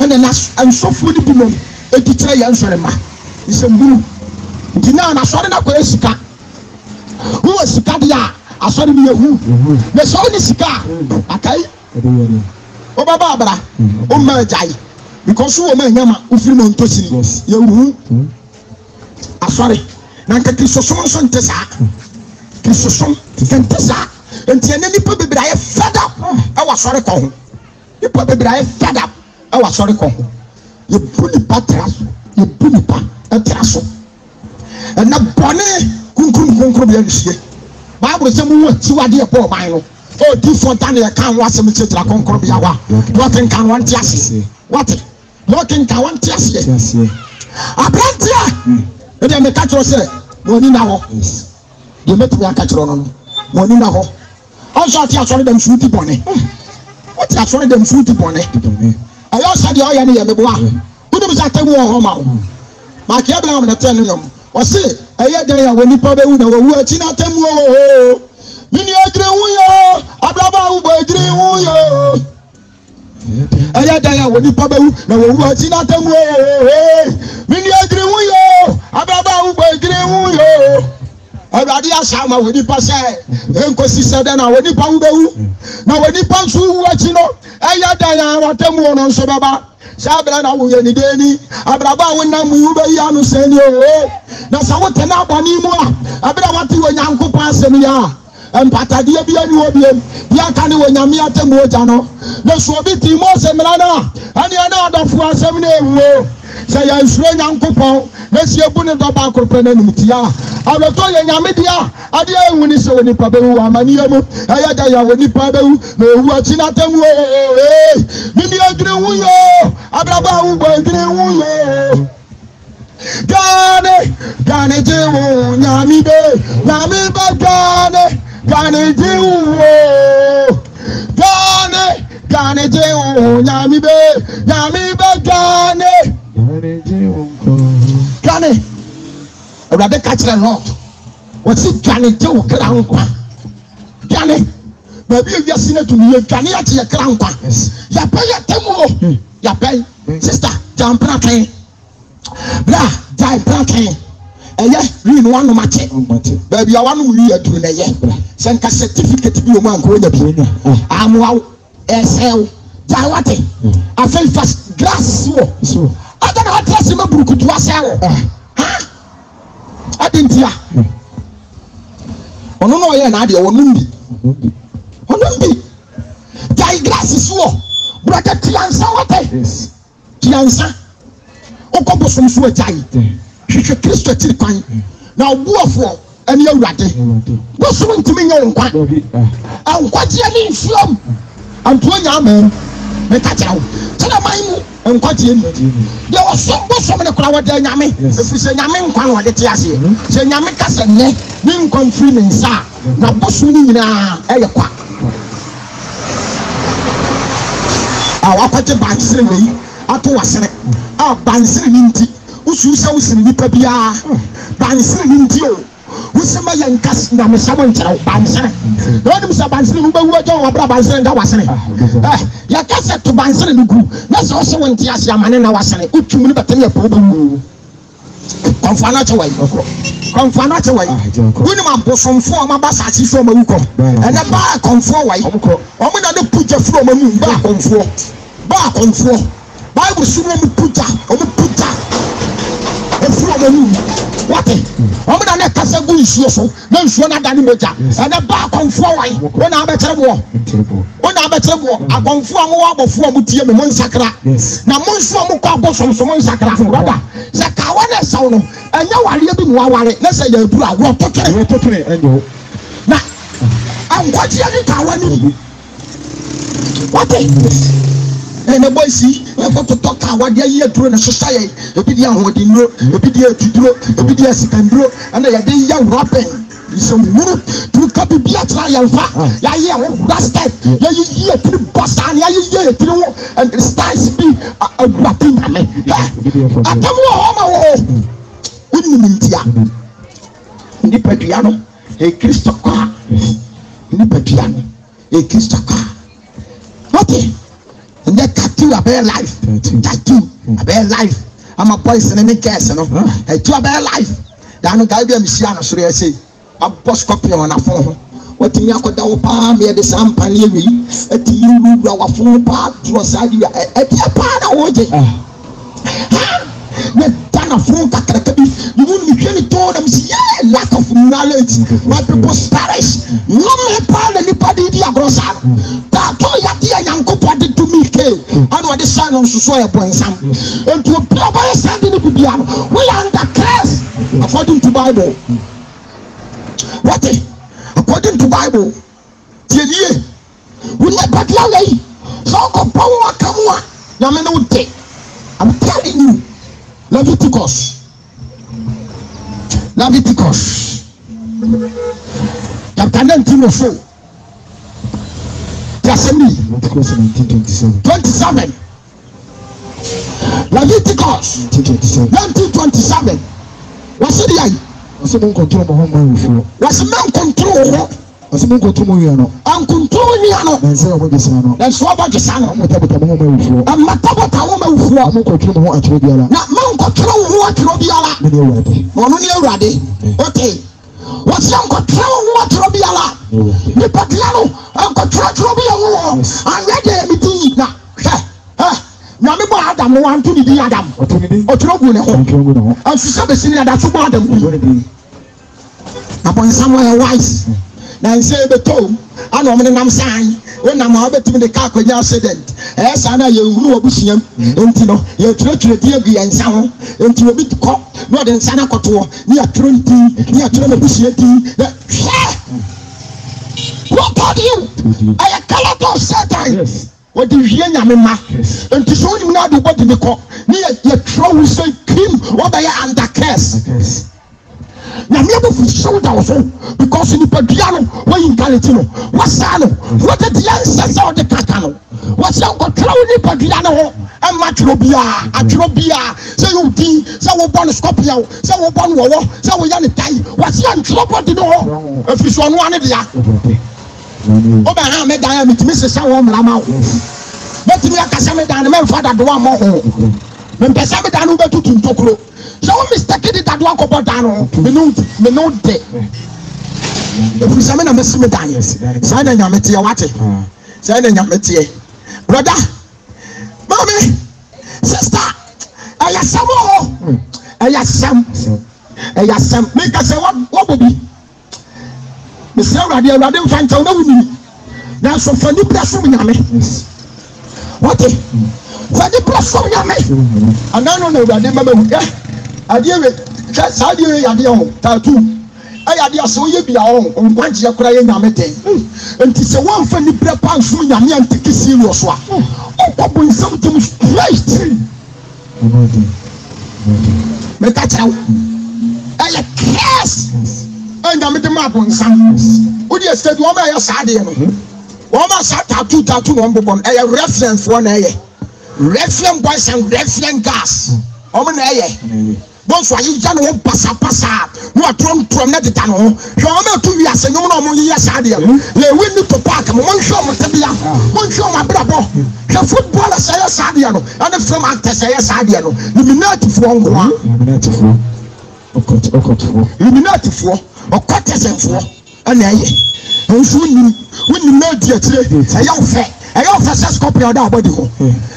A: and then I'm so fully women, a teacher answer ma. It's a moon. Dinana, I saw that Sika. Who was Sikadia? I saw me who? The son is Sika. Okay? Oba Barbara, Jai. Because you are Yama, who feel on Tosi, you sorry. Nanka Christosom Tessa, Christosom Tessa, and Tianani Puppy Bria fed up. I was sorry, call. You Puppy Bria fed up. I was sorry, call. You bully patras, you bully pat, a trasso. And now Bonnie, Kunkum, Bible says, you are dear poor Milo. Oh, different than I can't watch a message like Uncle Biawa. Nothing can want Tiasi. What? Nothing can want Tiasi. I plant here. And then the catcher said, Monina. You met me a catcher on Monina. Also, I saw them fruity bonnet. What I saw them fruity bonnet. I also had the oil and the bois. Who was at the war home? My cabin, the telling them. Was it? I had there when you probably would have worked in a temple. Mini agreement, Abraba agreement. Ayadaya when you probably know what's in a temple. Mini agreement, Abraba agreement. Aradia Sama when you pass, Enco said, and I when you pound. Now when you pass, watching up, Ayadaya, what them one on Sobaba. Sabrana will any day. Abraba when I move a Yanu send you. Now, someone turn up on him. Abrabati when Yanko pass me. And Patadia be a new obium, Yakani when Yamia Temojano, no Swabiti Mosemana, and the other for 7 years. Say, I'm swing Uncle Paul, let's see a bonnet of Uncle Penanitia. I will tell you, Yamidia, I dare when it's so in the Pabu, Amaniamu, Ayadaya when the Pabu, no watching at them. Mimi Agrewuyo, Abraba, Agrewuyo. Gane, Jew, Yamibe, Gane. Gane Jew, Gane Jew, Yamibe, Gane. A rather catch a lot. What's it, Gane Jew, Crown? Gane, maybe you've seen it to me, Gane at your crown. Yapay, Temo, Yapay, sister, John Pratin, Blah, Jai Pratin. Yes, we want to match it. Baby, I want to read it to the year. Send a certificate to be a man going to be. I'm wow, SL, Jawati. I feel fast glass. So I don't know what to say. My book to us. I didn't hear. Oh, no, yeah, Nadia, or Mundi. Jai glass is so. Brother Tiansa, what? Tiansa. Kokobo from Suajai. She Christo Tilpan. Now, war for any ratty. What's going to mean? I'm quite in film. I'm 20 men. Make a child. Tell my I'm quite in. There was so many crowd there. Yami. If we say Yamin, what it is. Say Yamikas and Neck, being confirming, sir. Now, what's winning now? Our party by Siri. I told us, our Bansiri. Usu sa usini nipa bia banse ndio usema yankas na mesama nchira banse no ni banse ni ubawu ajo wabra banse nda wasene ya kase to banse ni gu na so so wonti ase amane na wasene utwum ni betene po bawu konfana che wai woni ma bosomfo ma basa ati fo ma wuko ene ba konfo wai omo na de puja fro ma mu ba konfo Bible sumo mu puja omo puja from the moon. What? I'm not a Casabu so, no one at any major, and a back on 4 when I'm better war. When I'm better war, I conform before Mutia and Monsacra. Now, Monson Muka from Monsacra, brother. Zakawana Sono, and now I live in Wawari. Let's say you're talking. Now, I'm watching it. What? And the boy see, I got to talk about the year to the society. The video would know, the video to draw, the video can draw, and they are young rapping. Some move to copy be a trial. Yeah, that's that. Yeah, you hear to the bus, and yeah, you hear to and the stars be a rapping. I come home. Unimintia Nipatriano, a Christopher Nipatriano, a Christopher. Okay. And that tattoo a bare life. Tattoo a bare life. I'm a poison in the case, you know. A two a bare life. Dano Gabi and Siana, so I say, a post copy on a phone. What in Yako Palm, the Sampani, a tea, our phone part to a side, a dear part of OJ. Dana phone, you wouldn't really told them, yeah, lack of knowledge. My people perish. No man, part anybody, dear Grossa. To me, I know the son of Soya Point and to a proper standing of the piano. We are under curse according to Bible. What? According to Bible, we let but lay. So power come on. Yamanote. I'm telling you, Leviticus. Chapter 19 or so. Leviticus 19:27. Leviticus 19:27. What's it like? What's the man control my home? What's the man control? What's the man control me? I'm controlling you. That's what I'm saying. That's what I'm saying. I'm not about home. I'm not about home. I'm controlling what you're doing. Not man control what you're doing. You're ready. Okay. What's your control? What you're doing? The Patiano, I'm control you. I'm ready. Now, now, me buy Adam. Want to be Adam. Or trouble. I'm saying that's what Adam. Upon somewhere wise. Now, say the tone. I know I'm saying when I'm over to the car when you accident. Yes, I know you know Bushim. And you know, you're trying to be and sound into a bit cop, not in Santa Cotua, near Trinity, near Trinity. What are you? I am colored of Satan. Yes. What do you hear, Yamima? And to show you now the body the cop, near your trouble say, Kim, what I am under curse. Now, never for shoulder also because in the Padiano, where in Calitino, what's Sano, what are the answers of the Catano? What's your control in Padiano and Matrobia, Atrobia, say you tea, so we born a Scorpio, so we born war, so we young tie. What's your trouble to know? If you saw one of the oh, I made diamond to Mrs. Sawam Lama. But me a Casame down the man father do one more. When Casame down over to Tokro. So mistaken that one couple down. Me no day. If we summon a message, sign a yameti, what? Sign a yameti. Brother, mommy, sister, I am some. I am some. Make us say what will be. Mr. Radio, Radio Fanto, now so for the press from Yame. What? For the press from Yame. And I don't know that they I deal it. That's how you are the tattoo. I had so you be our own, once you're crying, I'm and it's a one for the prep and soon Yami and take it serious. Oh, when something straight. Make a child. I guess. And I'm the map on some. Would you say, Wama, you're sad? Wama sat tattoo on the bone, a reference one a reference boys and reference gas. Omen a bonsoir, you don't pass. No, I don't promote the tunnel. You are not 2 years and no more years. They win to park. One show, one show, my brother. The footballer say Sadiano, and the film actor say Sadiano. Illuminati for one. Illuminati for or quarters and for and when you know, dear, I offer a scorpion down body.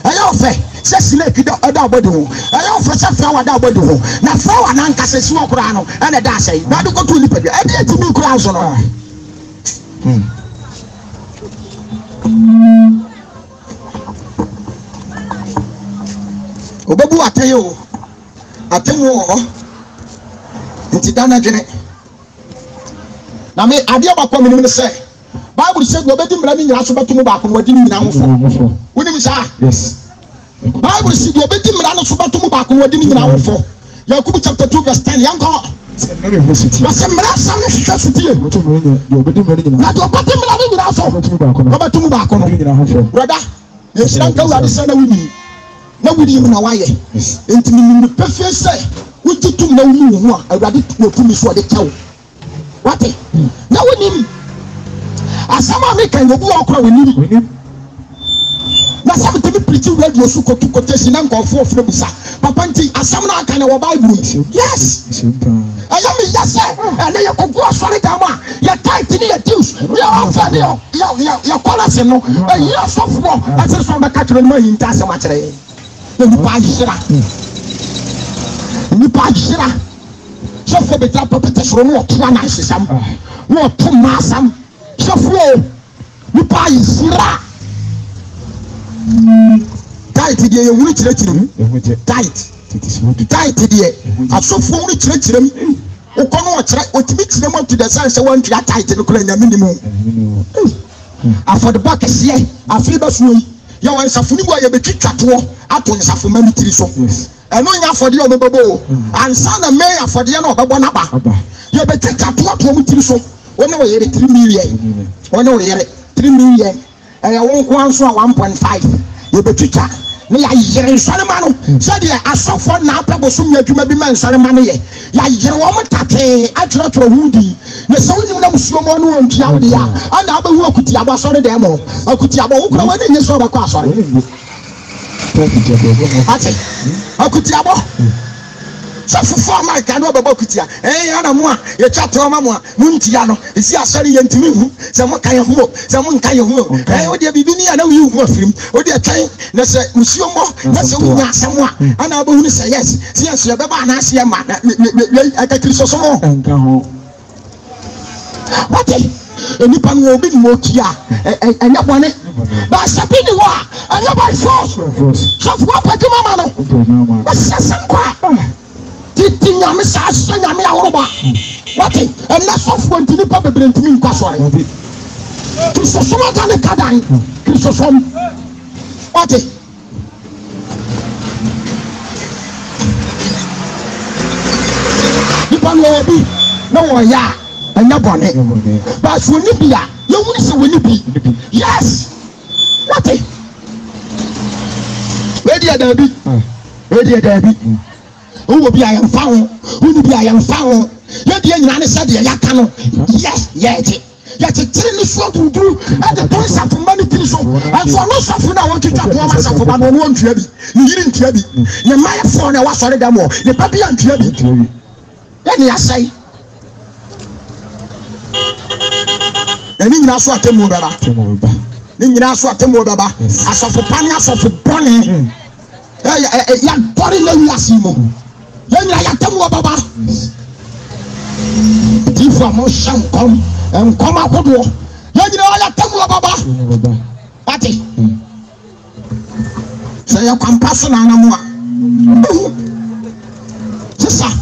A: I offer sɛ snake ɔda abɔde ho ɛyɛ ɔfɛ sɛ flower da abɔde ho na flower na nkasa si wɔ koraa no ɛna da asɛe na ade kɔto nipa bi ɛde atumi koraa so no obebu atɛn o atɛn wɔ hɔ nti dana dwene na me adeɛ bakɔ me nim ne sɛ Bible sɛ obedi mmara ne nyina so bɛto mu baako no wadi ne nyina ho fɔ wonim saa
B: yes
A: Bible sɛ obedi mmara no so bɛto mu baako no wadi ne nyina ho fɔ Yakob chapter 2 verse 10 yankɔ wɔsɛ mmara sa ne hwehwɛ sotie na obedi mmara ne nyina so wɔbɛto mu baako no brada yɛhyira nka wurade sɛ na woni na wodi mu na wayɛ enti menim pɛfie sɛ wogye tum na woni wo ho a awurade wɔtumi so ɔde kyɛw wate na wonim asɛm a meka yɛbu wɔ kora wonim na sɛ metumi pirikyi radio so kɔtu kɔtasi na nkɔɔfoɔ frɛ mu sa papa nti asɛm no aka na wɔ Bible mu yes ɛyɛ meyɛ sɛ ɛne yɛkɔgu asɔre dam a yɛtait ne yɛdiws yɛɔfɛ ne yɛkɔlase no ɛyi asɔfoɔ ɛsere sɛ ɔbɛka kyerɛ no ma ahinta asɛm akyerɛ yɛ nipa ahyera sɛfoɔ bɛgyina pɔpɛtɛ soro ne wɔtoa nansesɛm ne wɔto mmaasɛm sɛfoɔ nipa ahyera tight deɛ yɛwuru kyerɛkyerɛ mu tight deɛ asɔfoɔ wuru kyerɛkyerɛ mu wokɔ no wɔkyerɛ wɔtumi kyerɛ mu atu dɛ sɛ sɛ wɔntua tight no kora nyame ne mu afɔdeba kɛseɛ afei bɛsoɔ yi yɛwɔ nsafo ne mu a yɛbɛtwitwa toɔ ato nsafo ma no tiri so ɛno nyɛ afɔdeɛ a ɔbɛbɔ o ansa na mɛyɛ afɔdeɛ na ɔbɛbɔ n'aba yɛbɛtwitwa toɔ toɔ mu tiri so wɔne wɔ yɛre 3 million wɔne wɔ yɛre 3 million ɛyɛ wo nko anso a 1.5 yɛbɛtwitwa ne yɛayere nsɔrema no sɛdeɛ asɔfoɔ na apɛ bosom yɛ adwuma bi ma nsɔrema no yɛ yɛayere wɔ mo tatee atwerɛtwerɛ ho di na sɛ wonim na musuomɔ no wɔntua wo deɛ a ana wobɛhu akutiabɔ asɔre dɛm hɔ akutiabɔ wo kora wɔne nyɛ sɛ wobɛkɔ asɔre ate akutiabɔ sɛ fofoɔ Amerika ne wɔbɛbɔ kutia ana mo a yɛtwa toɔ ma mo a montia no ɛsi asɔre yɛntumi hu sɛ moka yɛ ho sɛ monka yɛ ho wodeɛ biribi ne a na woyi wo ho afirim wodeɛ twɛn na sɛ musuommɔ na sɛ wonya asɛm a ana wobɛhu no sɛ yes sɛ yɛso yɛbɛba anaasɛ yɛma akakirisosom wate nipa no obi ne mɔki a ɛnyɛ bɔne baasɛ bi ne hɔ a ɛnyɛ by force sɔfoɔ apɛdwuma ma no wɔhyɛ sɛ nkɔ titi nyame saa sɛ nyame ahoroba wate ɛnɛ sɔfoɔ nti nipa bebree ntumi nkɔ asɔre kristosom aga ne kadan kristosom wate nipa no wɔ bi na wɔyɛ a ɛnyɛ bɔne baasi wɔni bi a yɛwuni sɛ wɔni bi yes wate wedi ɛdaabi who be I am found, who be I am found. Yet the young man said, Yakano, yes, yet a train is what to do at the point of humanity. So, and for no suffering, I want to tap one myself about one trebi. You didn't trebi. The Maya phone, I was sorry, the more, the puppy and trebi. Then I say, and in Naswa Temura, in Naswa Temura, as of a panias of a bonnie, young body, Yasimo. Then I am telling you about information come and come out of war. You know, I tell you about Patty. Say you can pass on a more. Sister,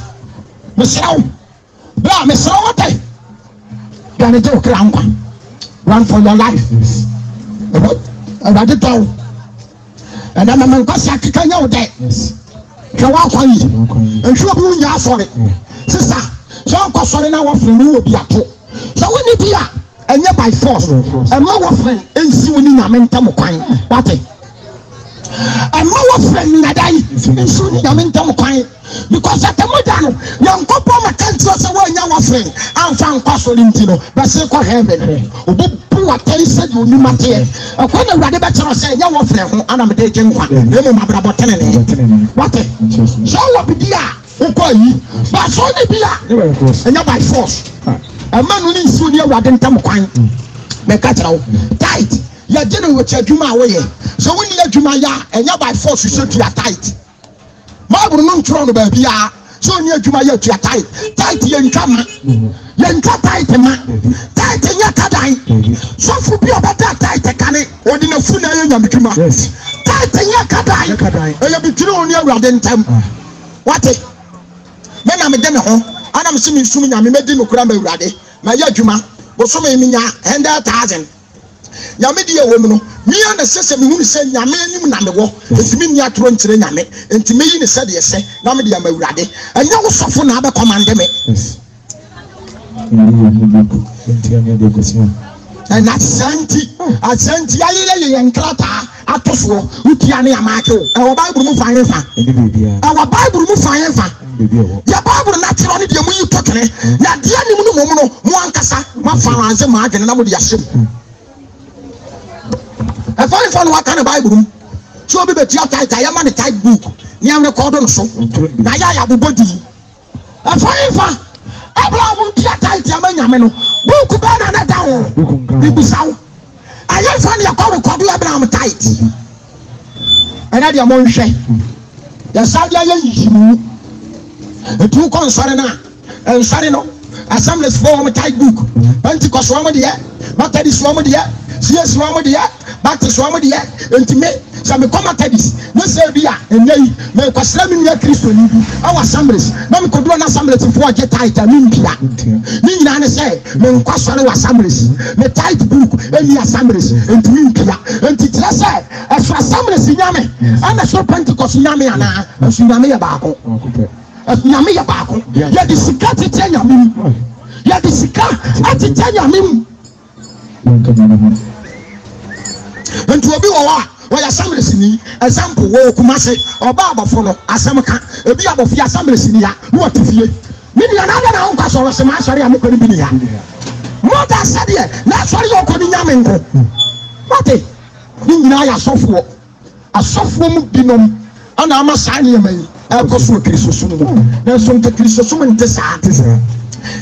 A: Michelle, blah, Miss Rote. Then it took run for your life. And I did tell. And then I'm going to can you there. Kawakwa yi ehwe bi nya asore sister so anko sore na wo friend wo bi ato so woni bi a enye by force and no wo friend ensi woni nyame ntam kwan wate and no wo friend na dai ensi woni nyame ntam kwan because at the modern yankopo makanti so wo nya wo friend amfa anko sore ntino be se ko heaven obo wa tell said you ni mate akwa na wrade be kero say nya wo friend ho ana me de genkwa na mo mabrabo tenene wate so wo bi dia uko yi ba so ni bia enya by force amanu ni nsi oni awade ntam kwan me ka kira wo tight ya de no wecha adwuma a wo ye so woni adwuma ya enya by force so tua tight Bible no ntro no ba bia so ni adwuma ya tua tight ye nkama ye nka tight ma tight nya kadan so fu bi obata tight kane odi na fu na ye nyamdwuma tight nya kadan e ye bitiri oni awurade ntam wate me na me de me ho ana me simi sum nyame medi no kura ma awurade ma ya adwuma bo so me nya 100,000 nyame di ewo mu no mia na sese me hunu se nyame anim na me wo entimi nya toro nkyere nyame entimi yi ne se de se na me di ama awurade anya wo sofo na abe command me and asanti ayeye ye nkrata atoso utia ne amake o e Bible mu fan fa our Bible mu fan fa ya Bible na tiro ne de mu yi tokene na de anim no mo mo ankasa ma fa anze ma adwene na mo de ahyem e fa no wa kan Bible so obi be tia tight ya ma ne tight book ni am record no so na ya bobodi e fa Abraham tia tight ya ma nyame no book ba na down bibisaw ayen fa ne yakọ record Abraham tight ena de mo nhwe ya sadia ya yimu etu kon sare na en sare no assemblies for tight book Pentecost wo mo de Methodist wo mo de CS wo mo de Baptist wo mo de entime so me come Methodist no say bia enyi me kwasra me nia Kristo ni bi awa assemblies na me kodo na assemblies for get tight and mpia ni nyina ne say me nkwasore wa assemblies me tight book eni assemblies entime mpia entitira say eso assemblies nyame ana so Pentecost nyame ana eso nyame ya baako nyame ya baako ya di sika tete nyame ya di sika atete nyame nti obi wo ya assemblies ni example wo Kumase oba abofo no asemka ebi abofo ya assemblies ni ya no atifie ni ni na na nka so se ma sori amekoni bi ni ya mo ta sade na sori okoni nyame nko mate ni nyina ya asofo mu binom ana ama sane yemai ekoso Kristo sumu na so nte Kristo sumu nte sa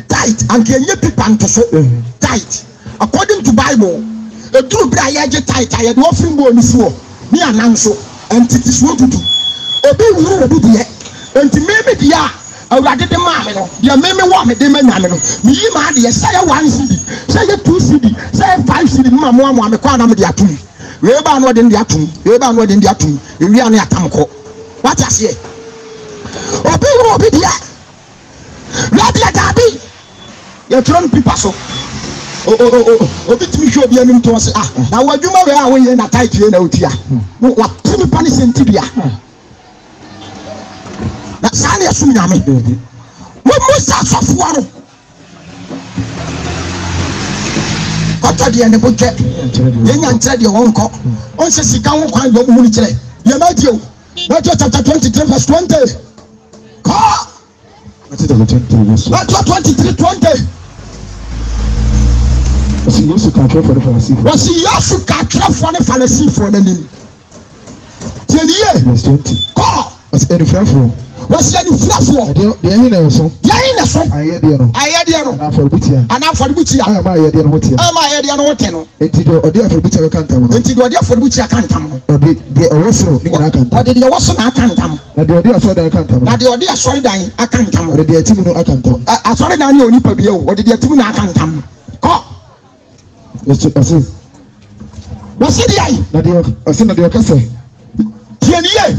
A: tight anke nye pipa ntoso tight according to Bible e duru bra ya je tight ya do offering bo ni so ni ananso entity so tutu obi wuru obi de enti meme dia awurade de ma me no dia meme wo me de ma nyame no mi yi ma de say 1 cedi say 2 cedi say 5 cedi ma mo me kwa na me de atum we ba no de atum we ba no de atum ewi ane atamko what you say obi wuru obi dia radio dabi ya tron pipa so obi timi hwe obi anim to se na wadwuma we a wo ye na tight ye na otia wa timi pani sentibia na sane asum nyame wo musa sofuaro kota de ne boje ye nya ntre de wonko on se sika won kwan do mu ni kire ye ma dio Matthew chapter 23 verse 20 Matthew 23:20
B: Si Yesu ka tro for the Pharisee.
A: Was Yesu ka tro for the Pharisee for the name. Tieniye.
B: Verse 20.
A: Ko.
B: Was any frafro.
A: Was any frafro.
B: De yin na so.
A: Ya yin na so.
B: Aye de no.
A: Aye de no.
B: Na for butia.
A: Ana for butia.
B: Aye ma aye de no hotia.
A: Aye ma aye de no hotia no.
B: Enti do odi for butia ka ntam no.
A: Enti do odi for butia ka ntam no.
B: Odi de owosoro ni na ka ntam.
A: Odi de owosoro na ka ntam.
B: Na de odi asori dan ka ntam.
A: Na de odi asori dan aka ntam.
B: Odi de atimu no aka ntam.
A: Asori dan ni oni pa bia o. Odi de atimu na aka ntam. Ko.
B: Asi.
A: Wasi di ai.
B: Na de asi na de kase.
A: Tieniye.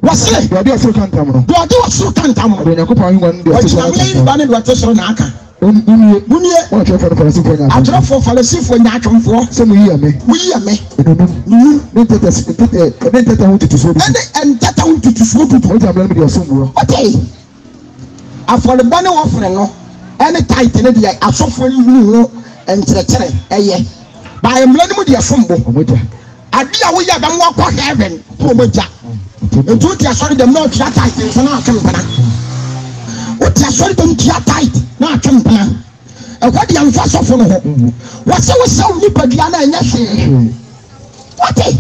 A: Wasi.
B: Do odi asori ka ntam no.
A: Do odi asori ka ntam no.
B: Do Yakobwa yin wan de asori.
A: Wasi na ba ne do asori na aka.
B: Munie. Wa tro for the Pharisee for nya.
A: Atro for Pharisee for nya atwomfo.
B: Se mu yi ame.
A: Mu yi ame.
B: Ne teta hu tutu so.
A: En teta hu tutu so tutu.
B: O jabla mi de osomwo.
A: Okay. Afọ le bone wo fere no. Any tight ne de asofo ni hu entretere eye. Ba emle ni mu de asombo.
B: Omoja.
A: Adi a wo ya ba mo akọ heaven. Omoja. Etu ti asori dem no tia tight so na atwempana. O ti asori dem tia tight na atwempana. E kwa de amfa sofo no ho. Wo se wo saw ni padua na enya hwe. Okay.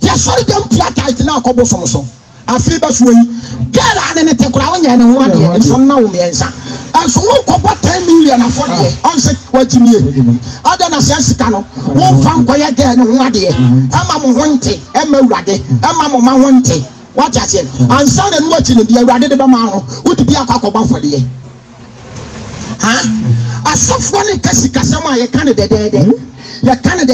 A: Ti asori dem tia tight na akobo so so. Afi ba so yi. Gala ne te kura wo nya ne ho ade. So na wo me ensa. and so won ko 10 million afọ de on say wajimie ada na sika no won fa nkoya de no ho ade ama mo honte ema urade ama mo ma honte what you say and so na no achi no de urade de ba ma ho wodi bi akwa for de ha asofo ne kasika ma ye kan de ya kan de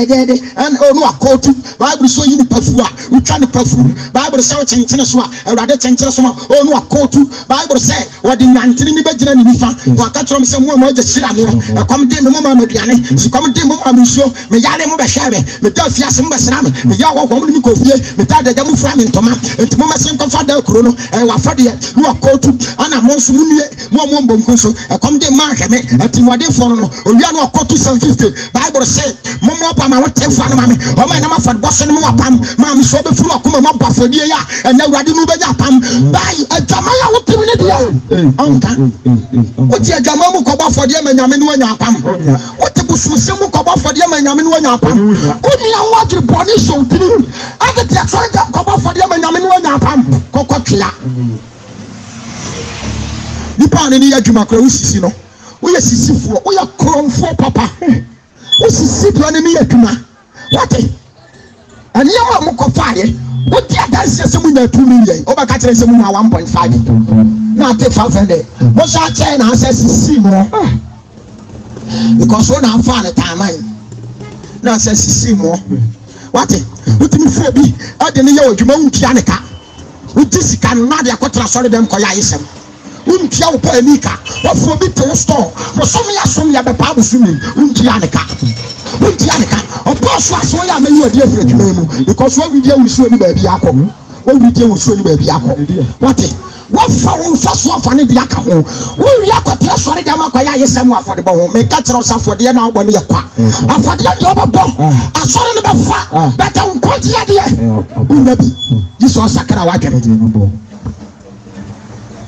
A: and onu akotu Bible so yini pafu a utwa ne pafu Bible say chenchene so a urade chenchene so ma onu akotu Bible say wodi nyantene ni begina ni nifa wa ka trom se mo ma je sira ne e kom de me mo ma mediane si kom de mo ma nsuo me yale mo be hwere me da fiase mo be sira me ya wo kom ni kofie me ta da mu fra me ntoma enti mo ma se nko fa da kuro no e wa fa de no akotu ana mo nso mu nie mo mbom so e kom de ma hweme enti mo de fo no owia no akotu 750 Bible say momo pa ma wote fa na ma me o ma na ma fa boss no mo pam ma me so be furu akoma ma ba fodie ya ena urade no be ja pam bai adwama ya wote ne dia onka wote adwama mu ko ba fodie ma nyame no anya pam wote busumse mu ko ba fodie ma nyame no anya pam oni ya wajiri boni so tiri ade tia so ko ba fodie ma nyame no anya pam kokotwa ni pa ne ni adwuma kra usisi no wo ye sisifuo wo ye kromfo papa usisi do ne ni adwuma wate ani ya mo ko faare wo ti adanse se mu nya 2 million o ba ka kire se mu nya 1.5 na take 500 mo sha che na access sisi mo because one am fa na time na access sisi mo wate utimi fo bi ade ne ya adwuma untia ne ka uti sika na de akotra sori dem ko ya yesem untia wo pa anika wo fo bi to store wo som ya be pa busumi untia ne ka opo so aso ya me you dey afre dwuma mu because wo video wo so ni ba bi akọ wo video wo so ni ba bi akọ wate wo fa wo fa so afa ne bi aka ho wo wi akotra sori dem akọ ya yesem afode bo ho me ka kire so afode na wo ne yakwa afode de obo asori ne be fa beta nkonti ya de unabi Jesus sakara wa kere de no bo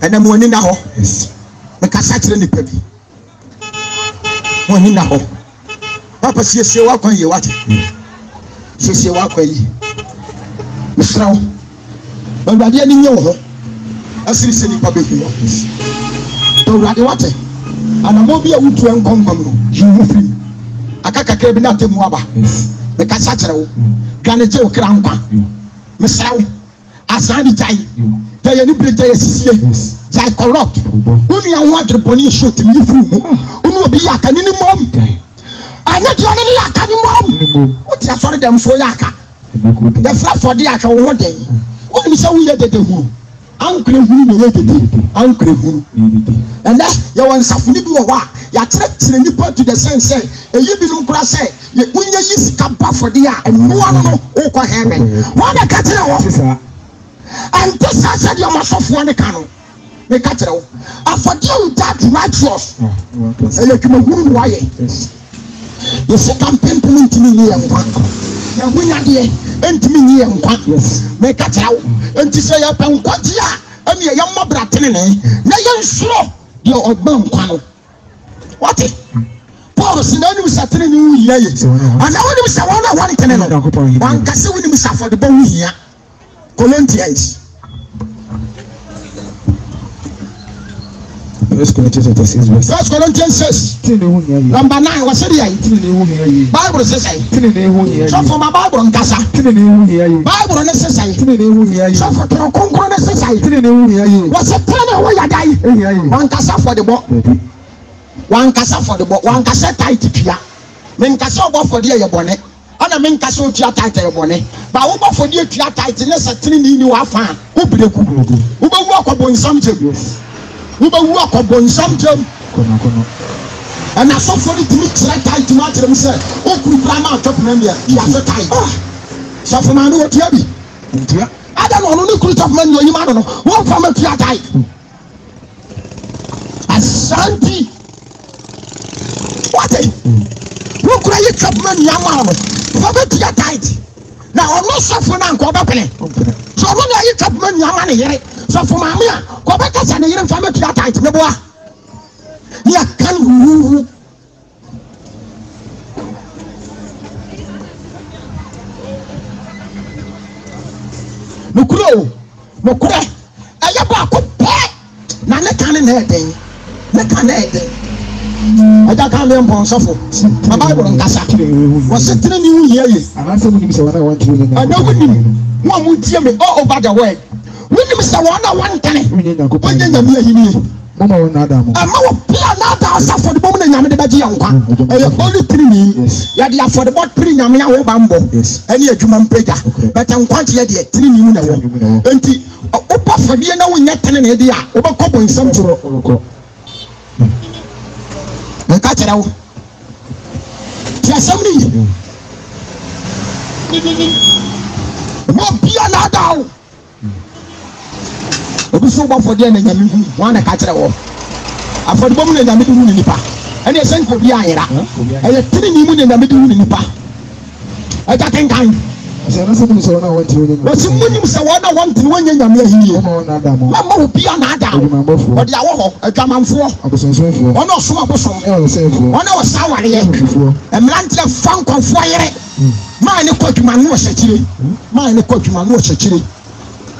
A: ena mo ni na ho me ka sa kire ni pa bi mo ni na ho papa sie wa kwan ye wate sie wa kwan yi misrawo awurade ani nye wo ho asiri se nipa be hu awurade wate ana mo bi a wutu enkonkom no yiwu firi akaka kra bi na temu aba me ka sa kire wo gane je wo kra nkwa misrawo asani jai ya ye ni brete ye sisie jai corrupt uni ya wa treponi shot ni firi mu uni obi ya ka ni mom anya di oni ya ka ni mom uti asori dem so ya ka the flat for the aka wo den oni se wo ye dede hu ankre hu ni ye dede ankre hu and that ya wan safuni bi wo wa ya tire ni part to the sense say eyi bi no kura say ye unya yi sika ba for the a enu no o ko heaven wa da ka tire wo and this I said you must of one canoe me ka tire wo afodi o that righteous e ye kuma hu wa ye the second people ntimi ni yankwa ya hunya de ntimi ni yankwa me ka tira wo enti se ya pankwa ji a ene ya mmabra tene ne na ye nsuro de ogba nkwa no what Paul sinani misatene ni wuya ye ana woni misa wona wani tene no wan kase woni misa for the bo wuya Corinthians First Corinthians 6 number 9 was said Bible says so for my Bible nkasa Bible ne says so for the concrete ne says was a plan where you die one kasa for the book one kasa for the book one kasa tight pia men kasa go for the yebone ana men kasa o tia tight yebone ba wo go for the tia tight ne setini ni wa fa wo breku wo be wo akobo nsam je we be work on some jam and I saw for it to me tight to match them say oh could grandma top member you are so tight so for man what you be I don't know no could top man you man no one from a tight Ashanti what who could you top man you man for be tight now I'm not suffering and go back so when you top man you man here so for my mia go back and you family to that tight no boy ya kan hu no kuro aya ba ko pe na ne kan na den Make an egg. I can't remember on suffer. My Bible on Casa was sitting you here.
B: And I said, I want to.
A: I know one would tell me all over the way. When Mr. One time, when you
B: Mama will not have.
A: I'm not for the moment and Yamada only 3 years. Yadia for the bot 3 Yamia Bambo. Yes. And yet human pager. But I'm quite yet 3 years. And Opa for the no net and idea over Kokobo in some sort of. And catch it out. There's somebody. What be another? Obi so ba for dey na nyame hu wan na ka kire wo afodibom na nyame hu nipa ene sen ko bi ayira eye tiri ni mu na nyame hu nipa e ka kenkan
B: ase na se mu so na wanti wo nyame
A: wasi mu nim se wo na wanti wo nyame ahiye
B: mama na ada mo
A: mama obi ana ada o de awo ho adwamanfo
B: abosonsonfo
A: ona osom abosom
B: osefo
A: ona osaware emlantre fankonfo yere ma ne kodwuma no osakire ma ne kodwuma no osakire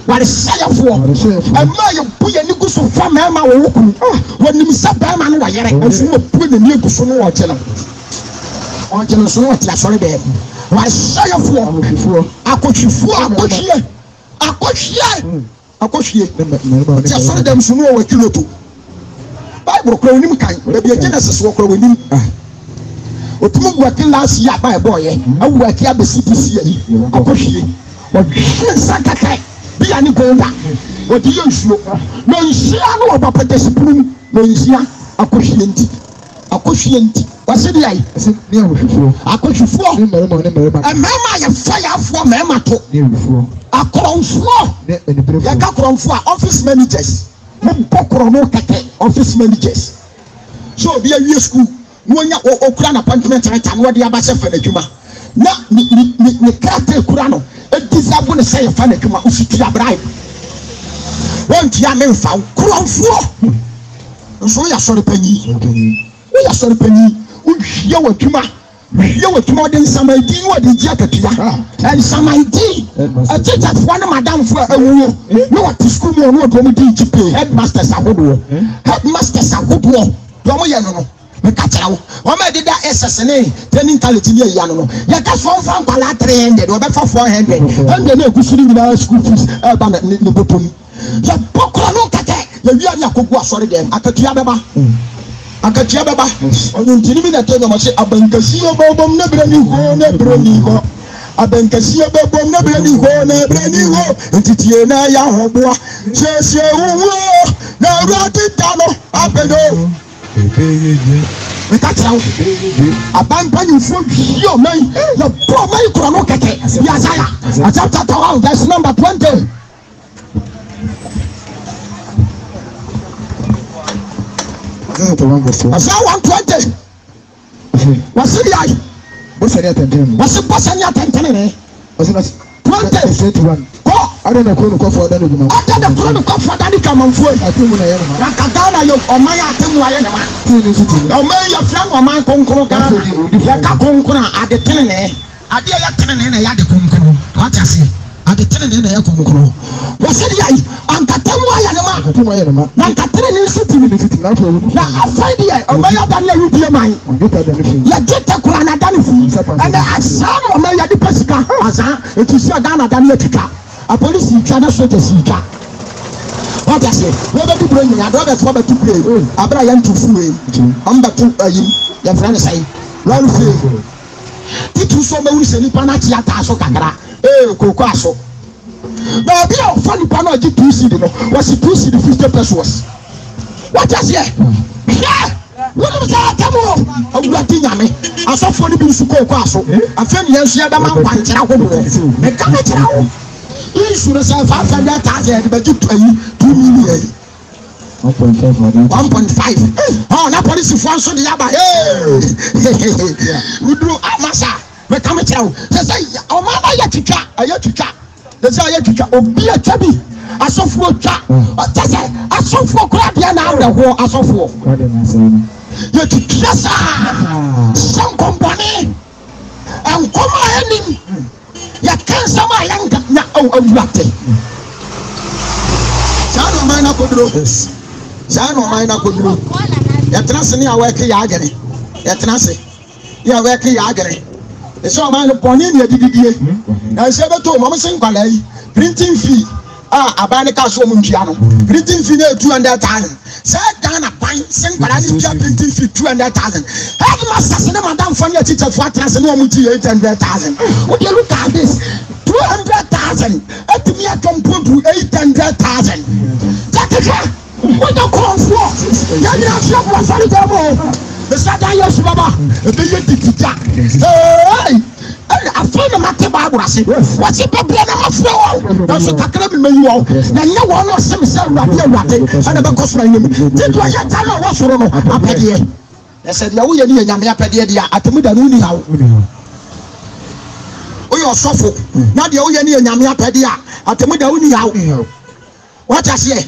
A: what is say for a man put your niggas so far mama when you sat by man were and so put the niggas so no channel on channel so what you sorry there what is say for I coach you for I coach here just sorry them so no what you to Bible crowing him kind maybe a Genesis walk with him Otumu working last year by a boy I work here the CTC I coach here but Sakaka be any golda. What do you show? No, you see, I know about the spoon. No, you see, a cushion. What's it like? I said, I could you for a mamma, you fire for mamma to a crown for a crown for office managers. Office managers. So, be a year school. When you open appointment, and what the Abbas for the Juma. Not me, Kate Kurano. It is I'm going to say a fan of Juma, Ushia bribe. Won't Yamen found crown for? So we are sorry, Penny. We are sorry, Penny. You are Juma. You are more than some idea what the jacket and some idea. I take that one of Madame for a war. No, what to school or what to pay. Headmasters are good war. Headmasters are good war. Domoyano. Mekachao o ma dida SSNA training talent ni yano no ya ka so fan kwala 300 o be fa 400 and na kusuri ni school fees e ba na ni botom ya pokro no kake ya wi ani akogu asori dem akatua beba onu ntini mi na to no se abankasi obom na brani ho na brani ho abankasi obom na brani ho na brani ho ntitie na ya hoboa sese wuwo na rati tano abedo we catch out a band penny for your man, the poor man chrono keke. Yes, chapter 12, that's number 20. I saw 120. What's it like? What's it attention? What's it passing your attention? Was it 20? I don't know for that. After the protocol for that, come on foot. I think Rakagana, your Omaya, Omaya, Flam, or my Concro, Yakakonkona at the Tenene. I dare you turn in a Yakonkro. What I say? At the Tenene Yakonkro. What's it like? I'm Katamaya, Nankatin City. Now I'll find you. Omaya, you be mine. You get the Kurana Danifu. And I saw Omaya the Pesca. It is your Ghana Daniel. A police in China so to see that. What I say, whether to bring me, I don't have to play. Abraham to fool. I'm back to your friend say, run free. Did you so many Panachi Ataso Kakara? Cocaso. Now, be a funny Panaji 2 CD was it 2 CD 50 pesos. What I say? Yeah. What was that? Come on. I'm letting me. I saw 40 bills to Cocaso. I found yes, you have a man. I can't tell. Insurance of 500,000, but you pay 2 million. 1.5. Oh, na police for so the yaba. We do amasa. We come tell. Say, oh mama ya tika, ayatika. They say ayatika. Obi a chabi. Asofo cha. Say, asofo kura bia na we ho asofo. You tika sa. Some company. And come on. Ya cancer my young na awate. Sano mai na kodro. Sano mai na kodro. yɛtena se ne a wɔɛke yɛ agene yɛtena se ne a wɔɛke yɛ agene ɛsɛ ɔman no bɔne ne adididie na ɛsɛ bɛtɔ ɔmo se nkwalaa yi printing fee aban ne ka so ɔmo ntua no printing fee ne 200,000 sɛ Ghana ban sɛ nkwalaa ne tua printing fee 200,000 headmasters ne madam fo ne teacherfo atena se ne ɔmo ti 800,000 would you look at this 200,000 etimi atompo to 800,000 takeka what the call for ya ni afia for fari demo the sada yesu baba e be ye titija hey I find a matter Bible say what's it be na afro na so kakra bi meyi wo na nya wo no se me se awade ana be koso na nyem ti do ya ta na wo soro no apede e said ya wo ye ni nyame apede dia atemu da no ni hawo oyo sofo na de wo ye ni nyame apede a atemu da wo ni hawo what I say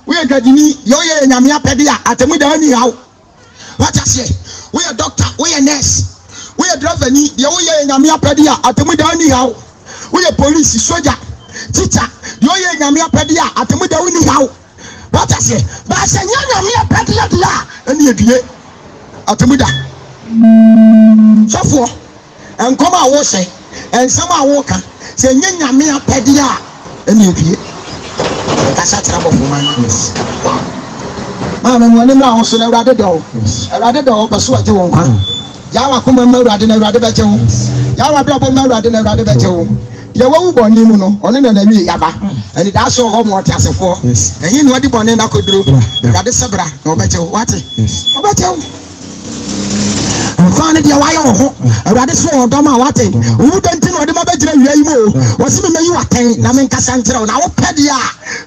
A: we are gadini yo ye nyame apede a atemu da wo ni hawo what I say we are doctor we are nurse we are driver ni de wo ye nyame apede a atemu da wo ni hawo we are police soldier teacher yo ye nyame apede a atemu da wo ni hawo what I say ba se nyame apede dia ani edue atemu da sofo enkoma wo se ensam a wo ka se nyame apede a ani edue kasa trabo for man ma me na ho so na urade de o baso aje won kwa ya wa kuma ma urade na urade be je wo ya wa bra bo ma urade na urade be je wo ye wo boni mu no one na wi yaba ani da so ho mo tiasefo eyin no di boni na koduro urade sebra na obeje wo wate obeje wo fane dia wa yo ho urade so odom a wate wo denti no de ma bejira wi ayi mo wo se me meyi waten na men kasa ntere na wo pede a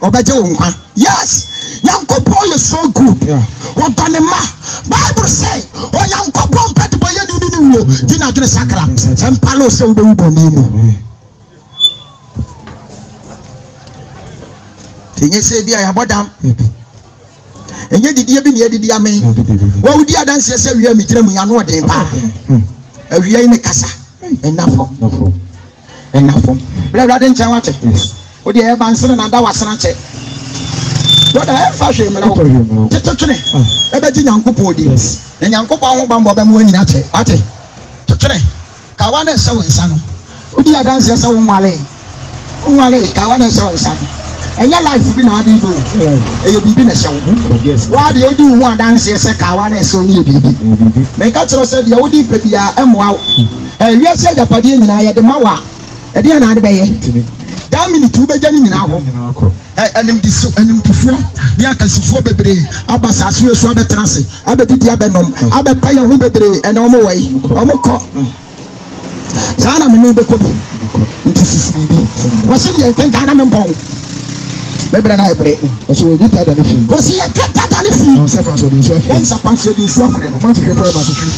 A: obeje wo nkwa yes Yankopo is so good. What done ma? Bible say, oh Yankopo pet boy you did not do sacra. And Palo so do bonimo. You say, dear, about them. And yet, did you be near the Yaman? What would you dance? Say, we are meeting me. I know they are. We are in the casa. Enough. Brother, didn't you want it? What do you have answered? And that was not it. What I have fashion, Tetone, Ebeji Yankopo, and Yankopo Bambo Bamwin Ate, Tetone, Kawana so son. Would you dance as a Wale? Kawana so son. And your life will be not evil. You'll be a show. Why do you do one dance as a Kawana so you baby? Make out said the old baby, I'm wow. And you said the party and I had the Mawa. I didn't have to that minute to be getting in our and him to form the Akasifo Bebre, Abbas as you saw the transit, Abeti Abenom, Abepaya Hubebre, and Omaway, Omoko Sana Minubeko. Was it a Tanam bomb? Bebre and I pray. Was you get that anything? Was he a cat that anything? Once upon the suffering, once you get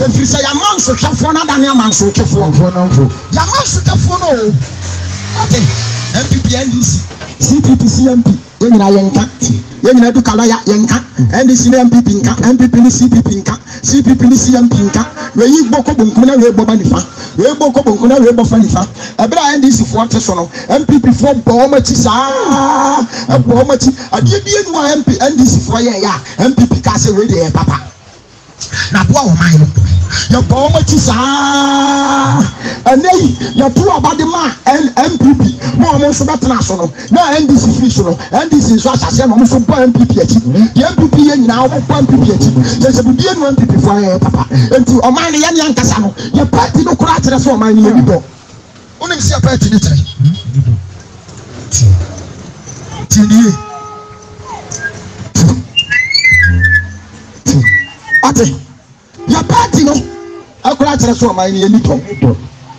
A: if you say a man so for another man so for Yaman so for MPP NDC CPP CMP yengina yenka yengina du kalaya yenka NDC ne MPP nka MPP ni CPP nka CPP ni CMP nka we yi gboko bonku na we boba nifa we gboko bonku na we bofa nifa ebra NDC fo ate so no MPP fo bo ma chi saa bo ma chi ade bie ni wa MP NDC fo ye ya MPP ka se we de papa na bo o man no ya bo ma chi saa anei ya tu abade ma MPP mo mo so betena so no na NDC fi so no NDC so asase no mo so bo MPP achi the MPP ye nyina wo bo MPP achi ye se bi no MPP fo ye papa enti o man ye ne ankasa no ye party no kura tere so o man ye bi do onim se party ni tere ti ate ya party no akura tere so o man ye ni do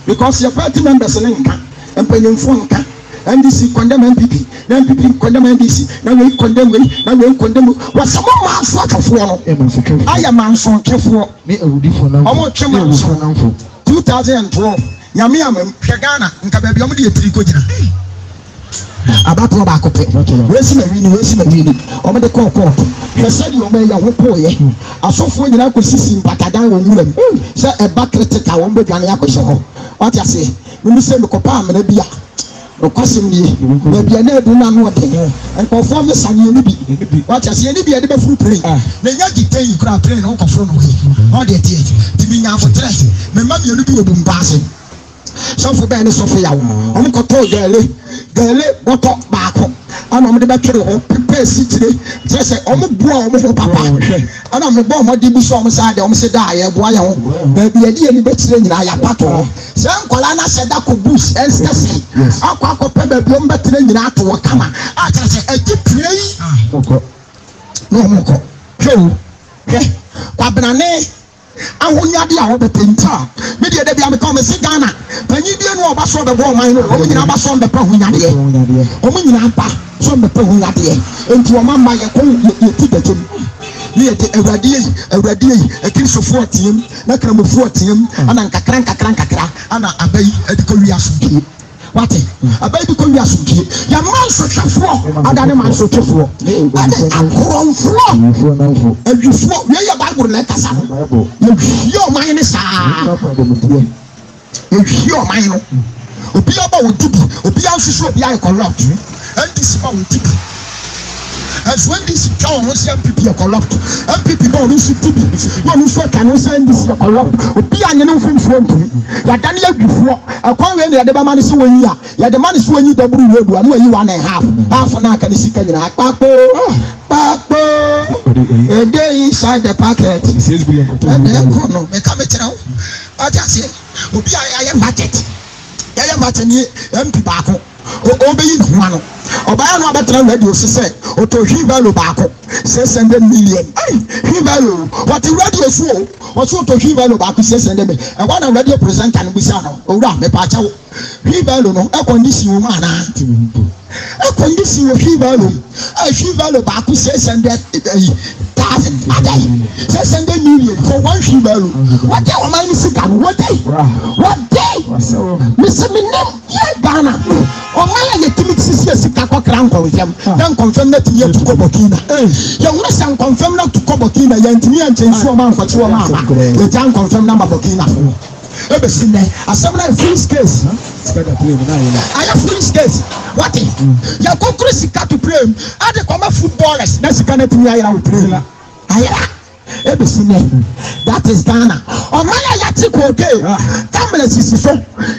A: because your party members in Inca and paying for Inca NDC condemn MPP, MPP condemn NDC, now we condemn now we condemn what some man sort of one. I am man so careful me a woody for now. 2012 Yamiam Shagana and Kababi Tricojina. About Robacope, racing a winning, over the court. He said, you may have a poor. I saw for you, I could see him, but I don't know. Sir, a bucket, I won't be Ganiaco. What I say, when you say the Copa, maybe Okwasem nie na bia na edu na no de nkofo me sanye ni bi what as ye ni bia de be furu pray na nya gitan yi kura pray na okofo no he all de tie ti bi nya fotre me ma me no bi odum baase sofo be ni sofo yawo omo ko to gele boto baako ana omo de be twere ho pepe sitire se omo bua omo ho papa ana me bo mo de bu so omo sa de omo se da ye bua ye ho ba bia de ni be tire nyina ya pato se nkola na se da ko bus ecstasy akwa pe ba bi omo be tire nyina ato wo kama a tire se agi pray no mo ko kwa benane ahonyade a wobepenta me de bia me come se Ghana panyi die no oba so be bo man no omo nyina ba so be pa honyade omo nyina ba so be pa honyade enti o mama ye ko ye ti datum ni ye te awrade yi akrisofo atiem na kramofo atiem ana nkakra ana abai adiko wi asomdie wate abai diko wi asomdie ya manso twafo adane manso twafo ade akronfo adwufo we ya bible na kasa no yo man ne sa yo man no obi aba wodibi obi ansusu obi ay corrupt and this man wodibi as when this town was MPP corrupt MPP no no sit no no so can send this corrupt obi anye no from front ya dan ya dwifo akwan we na de ba man so wani ya de man so wani daburu wedu anu ayi 1.5 na aka ni sika nyina akpakpo a day inside the packet and then no me come tell ajase obi aye budget ya budget ni MP baako obeyi no hwano obaya no abetra radio se oto hwivalo baako 600 million hwivalo what radio so oto hwivalo baako 600 million and one radio presenter no bisa no owura me pa chawo hwivalo no e condition wo ma na e condition wo hwivalo baako 600,000 adai 600 million for one hwivalo what dey o man ni sika no what day Mr. Minim ye Ghana o man ye timik sisi sika kwa kranko yam dan confirm that ye to Kokobo kina ye wura san confirm na to Kokobo kina ye ntimi anchensi o man kwachi o man ye jan confirm na Bokina ebe sinne assemble free case I have free case what ya kokro sika to pray ade koma footballers na sika na timi ayira pray ayira ebe sinne that is Ghana o man ya tiko okay camera sisi so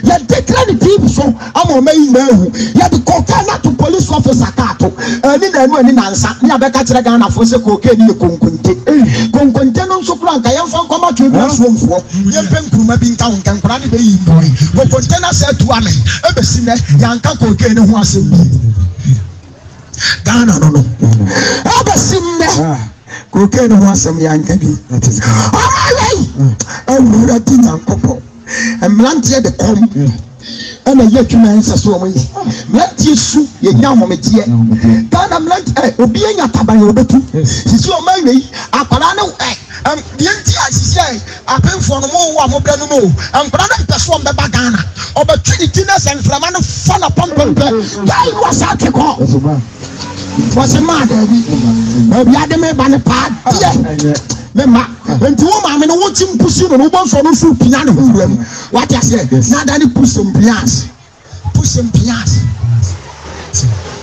A: ya declare the people so am mai na hu ya be kokana to police officer kato ni na enu ani nansa ni abeka kire Ghana fo se koke ni konkonte no so kura nka ya fa nkoma twebia somfo ye pemkuruma bi nka wonka nkura ne be yi mbori konkonte na se tu amen ebe sinne ya nka koke ne ho asem Ghana no ebe sinne koke ne ho asem ya nka bi that is ewura ti nyankopɔ emlantie de kom ana yetuma nsa so omo yi mlantie su ye nya homete Ghana mlantie obi anya taban obetu sisi o man yi akwara ne yenti asise apemfo no mo wa mo bra no no akwara na peso mbe ba Ghana obetwi ti na senframa no fa na pompompe dai was akeko was mad obi ade me ba ne pa mema enti wo ma me no wo tim pusi no bo so no fu pia ne huram what I say na da ni push some pias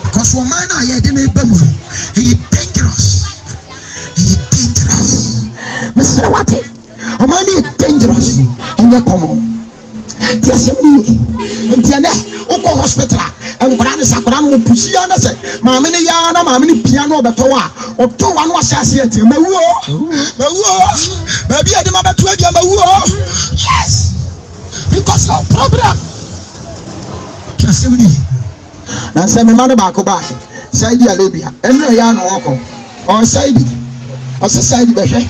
A: because wo man na ye de me ba mu he dangerous Mr. Wati o man is dangerous and you come Yes, entiane uko hospital enkwara ne sakora no pusi ya na se maame ne ya na maame ne pia no beto a oto wa no asase ati mawuo baby ade ma beto adi mawuo yes because no problem kasemni na se me ma no ba ko ba side alebia enre ya no oko on side o se side be hwe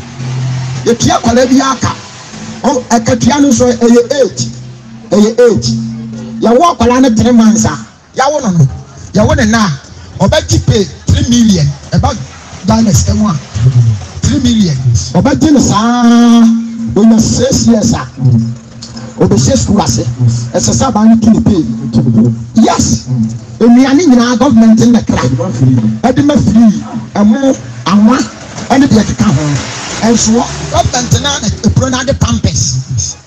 A: ye pia kwala bi aka o akatua no so eye 8 ya wo kwala na 3 months ya wo no ya wo na obaji pay 3 million about dollars e mo 3 million obaji no sa do na 6 years obaji school ase esesa ba ni kini pay yes emiani nyina government na kra ade ma free amo anwa ane de ka ho and so government na pronade pampers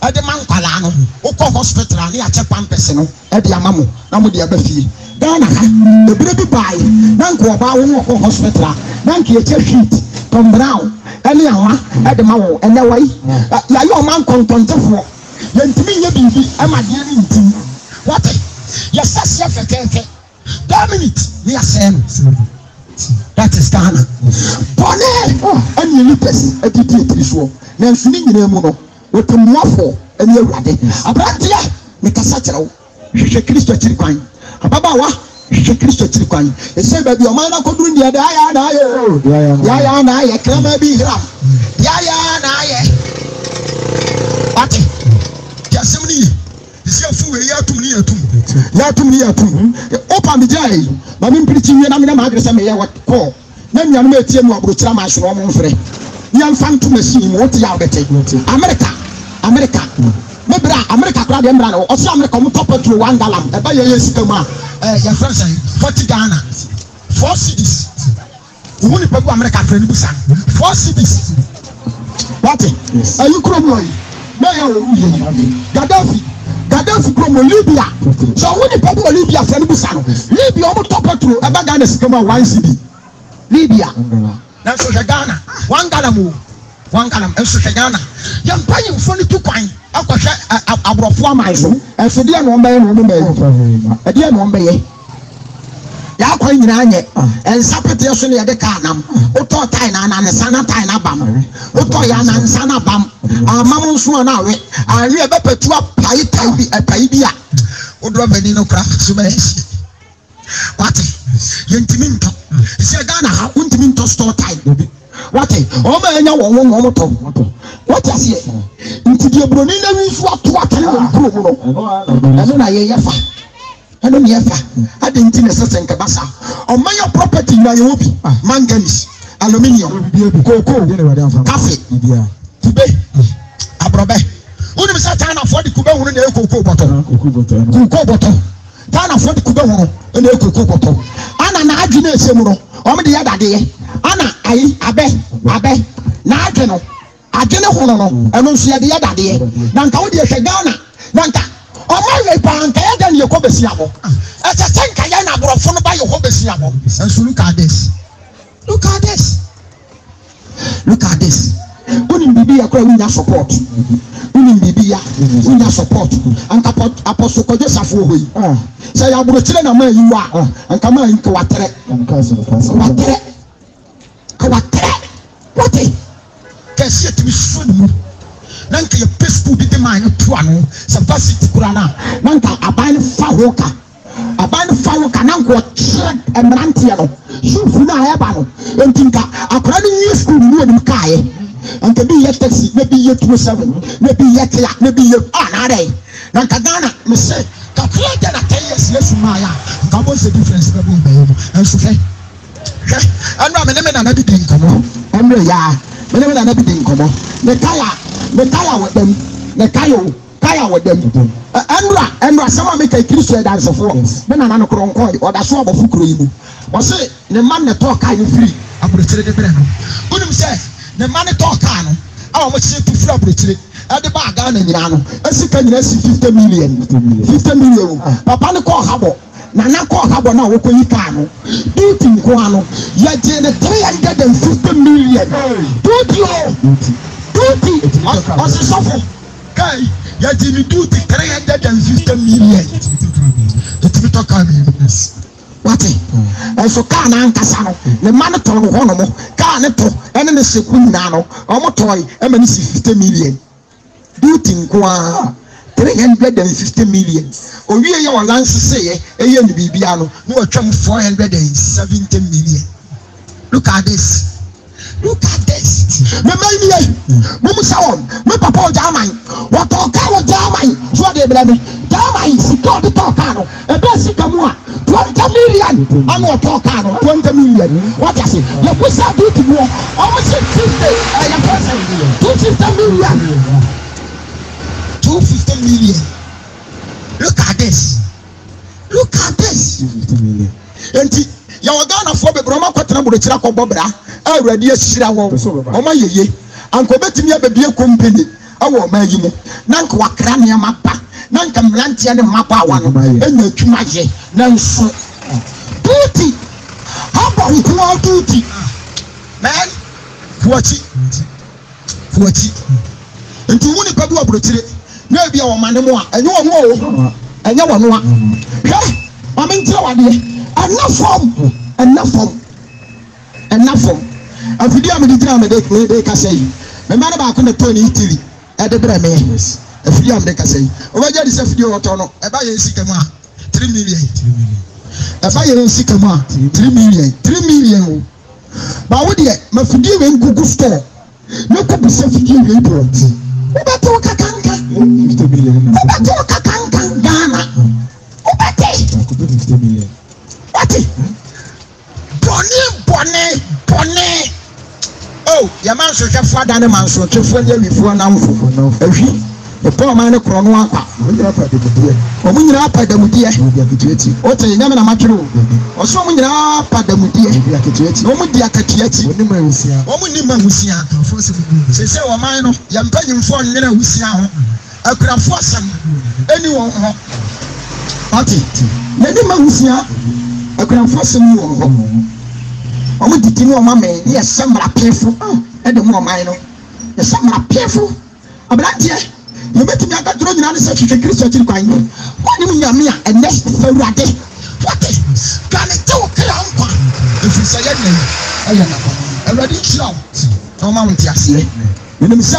A: e de man kwala no wo ko hospital na ya che pampers no e de amamo na mo de abafie Ghana ha ebire bi bai na nko ba wo ko hospital na nke che sheet Tom Brown ene awa e de ma wo ene wai ya yo man kontontefo yentimi nye bibi e ma de ni ntim what yes yes fekeke 2 minutes we are saying that is Ghana Bonne and you lupus a did so then swinging in a mono with a waffle and you're ready about ya make a satchel she Christo Chirquine Ababawa she Christo Chirquine it said that your man could do the Yaya clever be here Yaya what Yasimini is your fool here to me open the jay but I'm preaching you and I'm not what call then you may tell you about Tramas or Monfrey. You fan to machine what you are getting America maybe America crowd them or some come top to $1 a buy a systema your friends 40 Ghana 4 cities only people America friend 4 cities what are you crying Gaddafi from Libya. So when the people of Libya friend Libya almost top to a Ghana systema 1 city Libya na so Ghana one galam so Ghana yam pay for the 2 coin akwhwe abrofo amanso and so dia no mbeye no mbeye e dia no mbeye ya kwan nyina anye en sapete so ne de ka nam oto tai na na sana tai na bam oto ya na sana bam amam so na awe awe e be petua pai tai bi a odro bani no kra so be what yentimi nto se Ghana ha untimi nto store tai what o ma anya wo moto what is here nti die broni na wi so ato atare wo kuro no eno na ye yefa eno ne yefa ade nti na sesen ka basa o ma your property na ye obi manganese aluminium cocoa cafe kube abrobe unim sa China for the kube hunu na cocoa bottle China for the kube hunu na cocoa bottle ana na adwene esem no o me de yadade ana ai abe na adwene agene hono no eno nso ye de yadade na nka wo de hwe Ghana na nka o ma we pa nka ye da ne ye ko besi abo e se senka ye na borofo no ba ye ho besi abo enso look at this unim bibi ya kwa winya support anka apostle ko Josafo hoyi say ya buro chire na ma yiwa anka ma nka watere what kesi etimi sunu nanka ye peaceful bi de man to ano capacity kurana nanka aban fa hoka nanko chire emrantie no sufu na ayaba no entinka akora ni school ni onim kae anka bi ye taxi maybe ye 27 maybe ye clear maybe ye na dey nanka Ghana me say calculate na 10 years yesu maya nka bo se difference be bo be enso fe anu amene na bi din komo anu ya mene na bi din komo me kaya with them enra sama make Christian dance for me na no kronko o da so obofu kro yimu o se ne man ne talk kai no free aburetire de bre no unim se ne man ne talk kai no awo mo che free aburetire e de ba Ghana nyina no asika nyina si 50 million papa ne ko habo na ko habo na wo ko yi ka no duty nko ano ya je ne 350 million duty also kai ya je ni duty 350 million to talk about what and so ka na nkasa no ne man to no ho no mo ka ne to ene ne seku nyina no o mo toy e ma ni 50 million duty nko a 350 million owie ye won lance say ye ni bibia no no atwam 470 million look at this me me sawon me papa o German what talk o German so de blame German si to de talk no e be si kamu a 20 million and what talk no 20 million what you say you put that duty mo o mo say 50 ya person 250 million 250 million look at this 250 million enti ya Ghana for be broma kwatena mo de kira ko bobra awurade asira wo o ma yeye anko betimi abebie company awo ma yi mu na nka wakra ne mapa na nka mlantia ne mapa awa no enya twuma ye na nso duty haba nko duty man fuachi nti woni pa bi obrotire na bia wo mane mu a enye wo no enye wo no a hwe ma mentira wade enough afidi amedi dira me de ka say me ma na ba ko na to ni itiri e de dira me afidi amedi ka say o ba jadi se afidi o to no e ba ye sika mu a 3 million e ba ye sika mu a 3 million ba wo de ma fidi we ngugu store no ko bi se fidi we product o ba to kakanka 50 million o ba to kakanka Ghana o ba te 50 million what Bonnie. Oh, your man so father and man so for you before now. The poor man of Cronoa. When you're up at the Mudia, what a young amateur, or so many up at the Mudia, no Mudia Catiati, Omunimamusia, say, oh, mine, young penny for Nina, I could have forced some anyone. What it? Many Mamusia, I could have forced some. Omo didi no mama ye samra pefo e de mo man no ye samra pefo abrante ye betimi akadro nyina ne se hwehwe Kristo akiri kwan no woni mu nyame a ene fawurade wate kan te wo kra nkwa efisa ye ne aye na kwa awurade chiraw no ma wonti ase menim se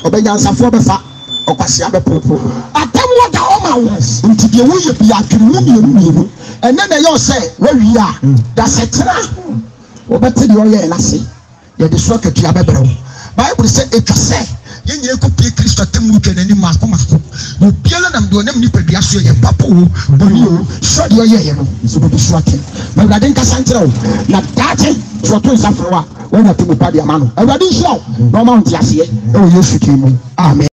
A: obenyansafo befa okwase abepopo atam wo da o ma wo nti de wo ye bia twemu mienu ene na ye o se wa wi a da setra obete de oye elase ye de so akatua bebrew Bible say etwa say ye nye ko pie Kristo temu twenani mako no biela nam de onam ni padua so ye papo boni o so de oye ye no so be so aken ma gade nka santre o na date so to safroa when na temu pa de amano awade hia no ma onti ase e o Yesu kimu amen.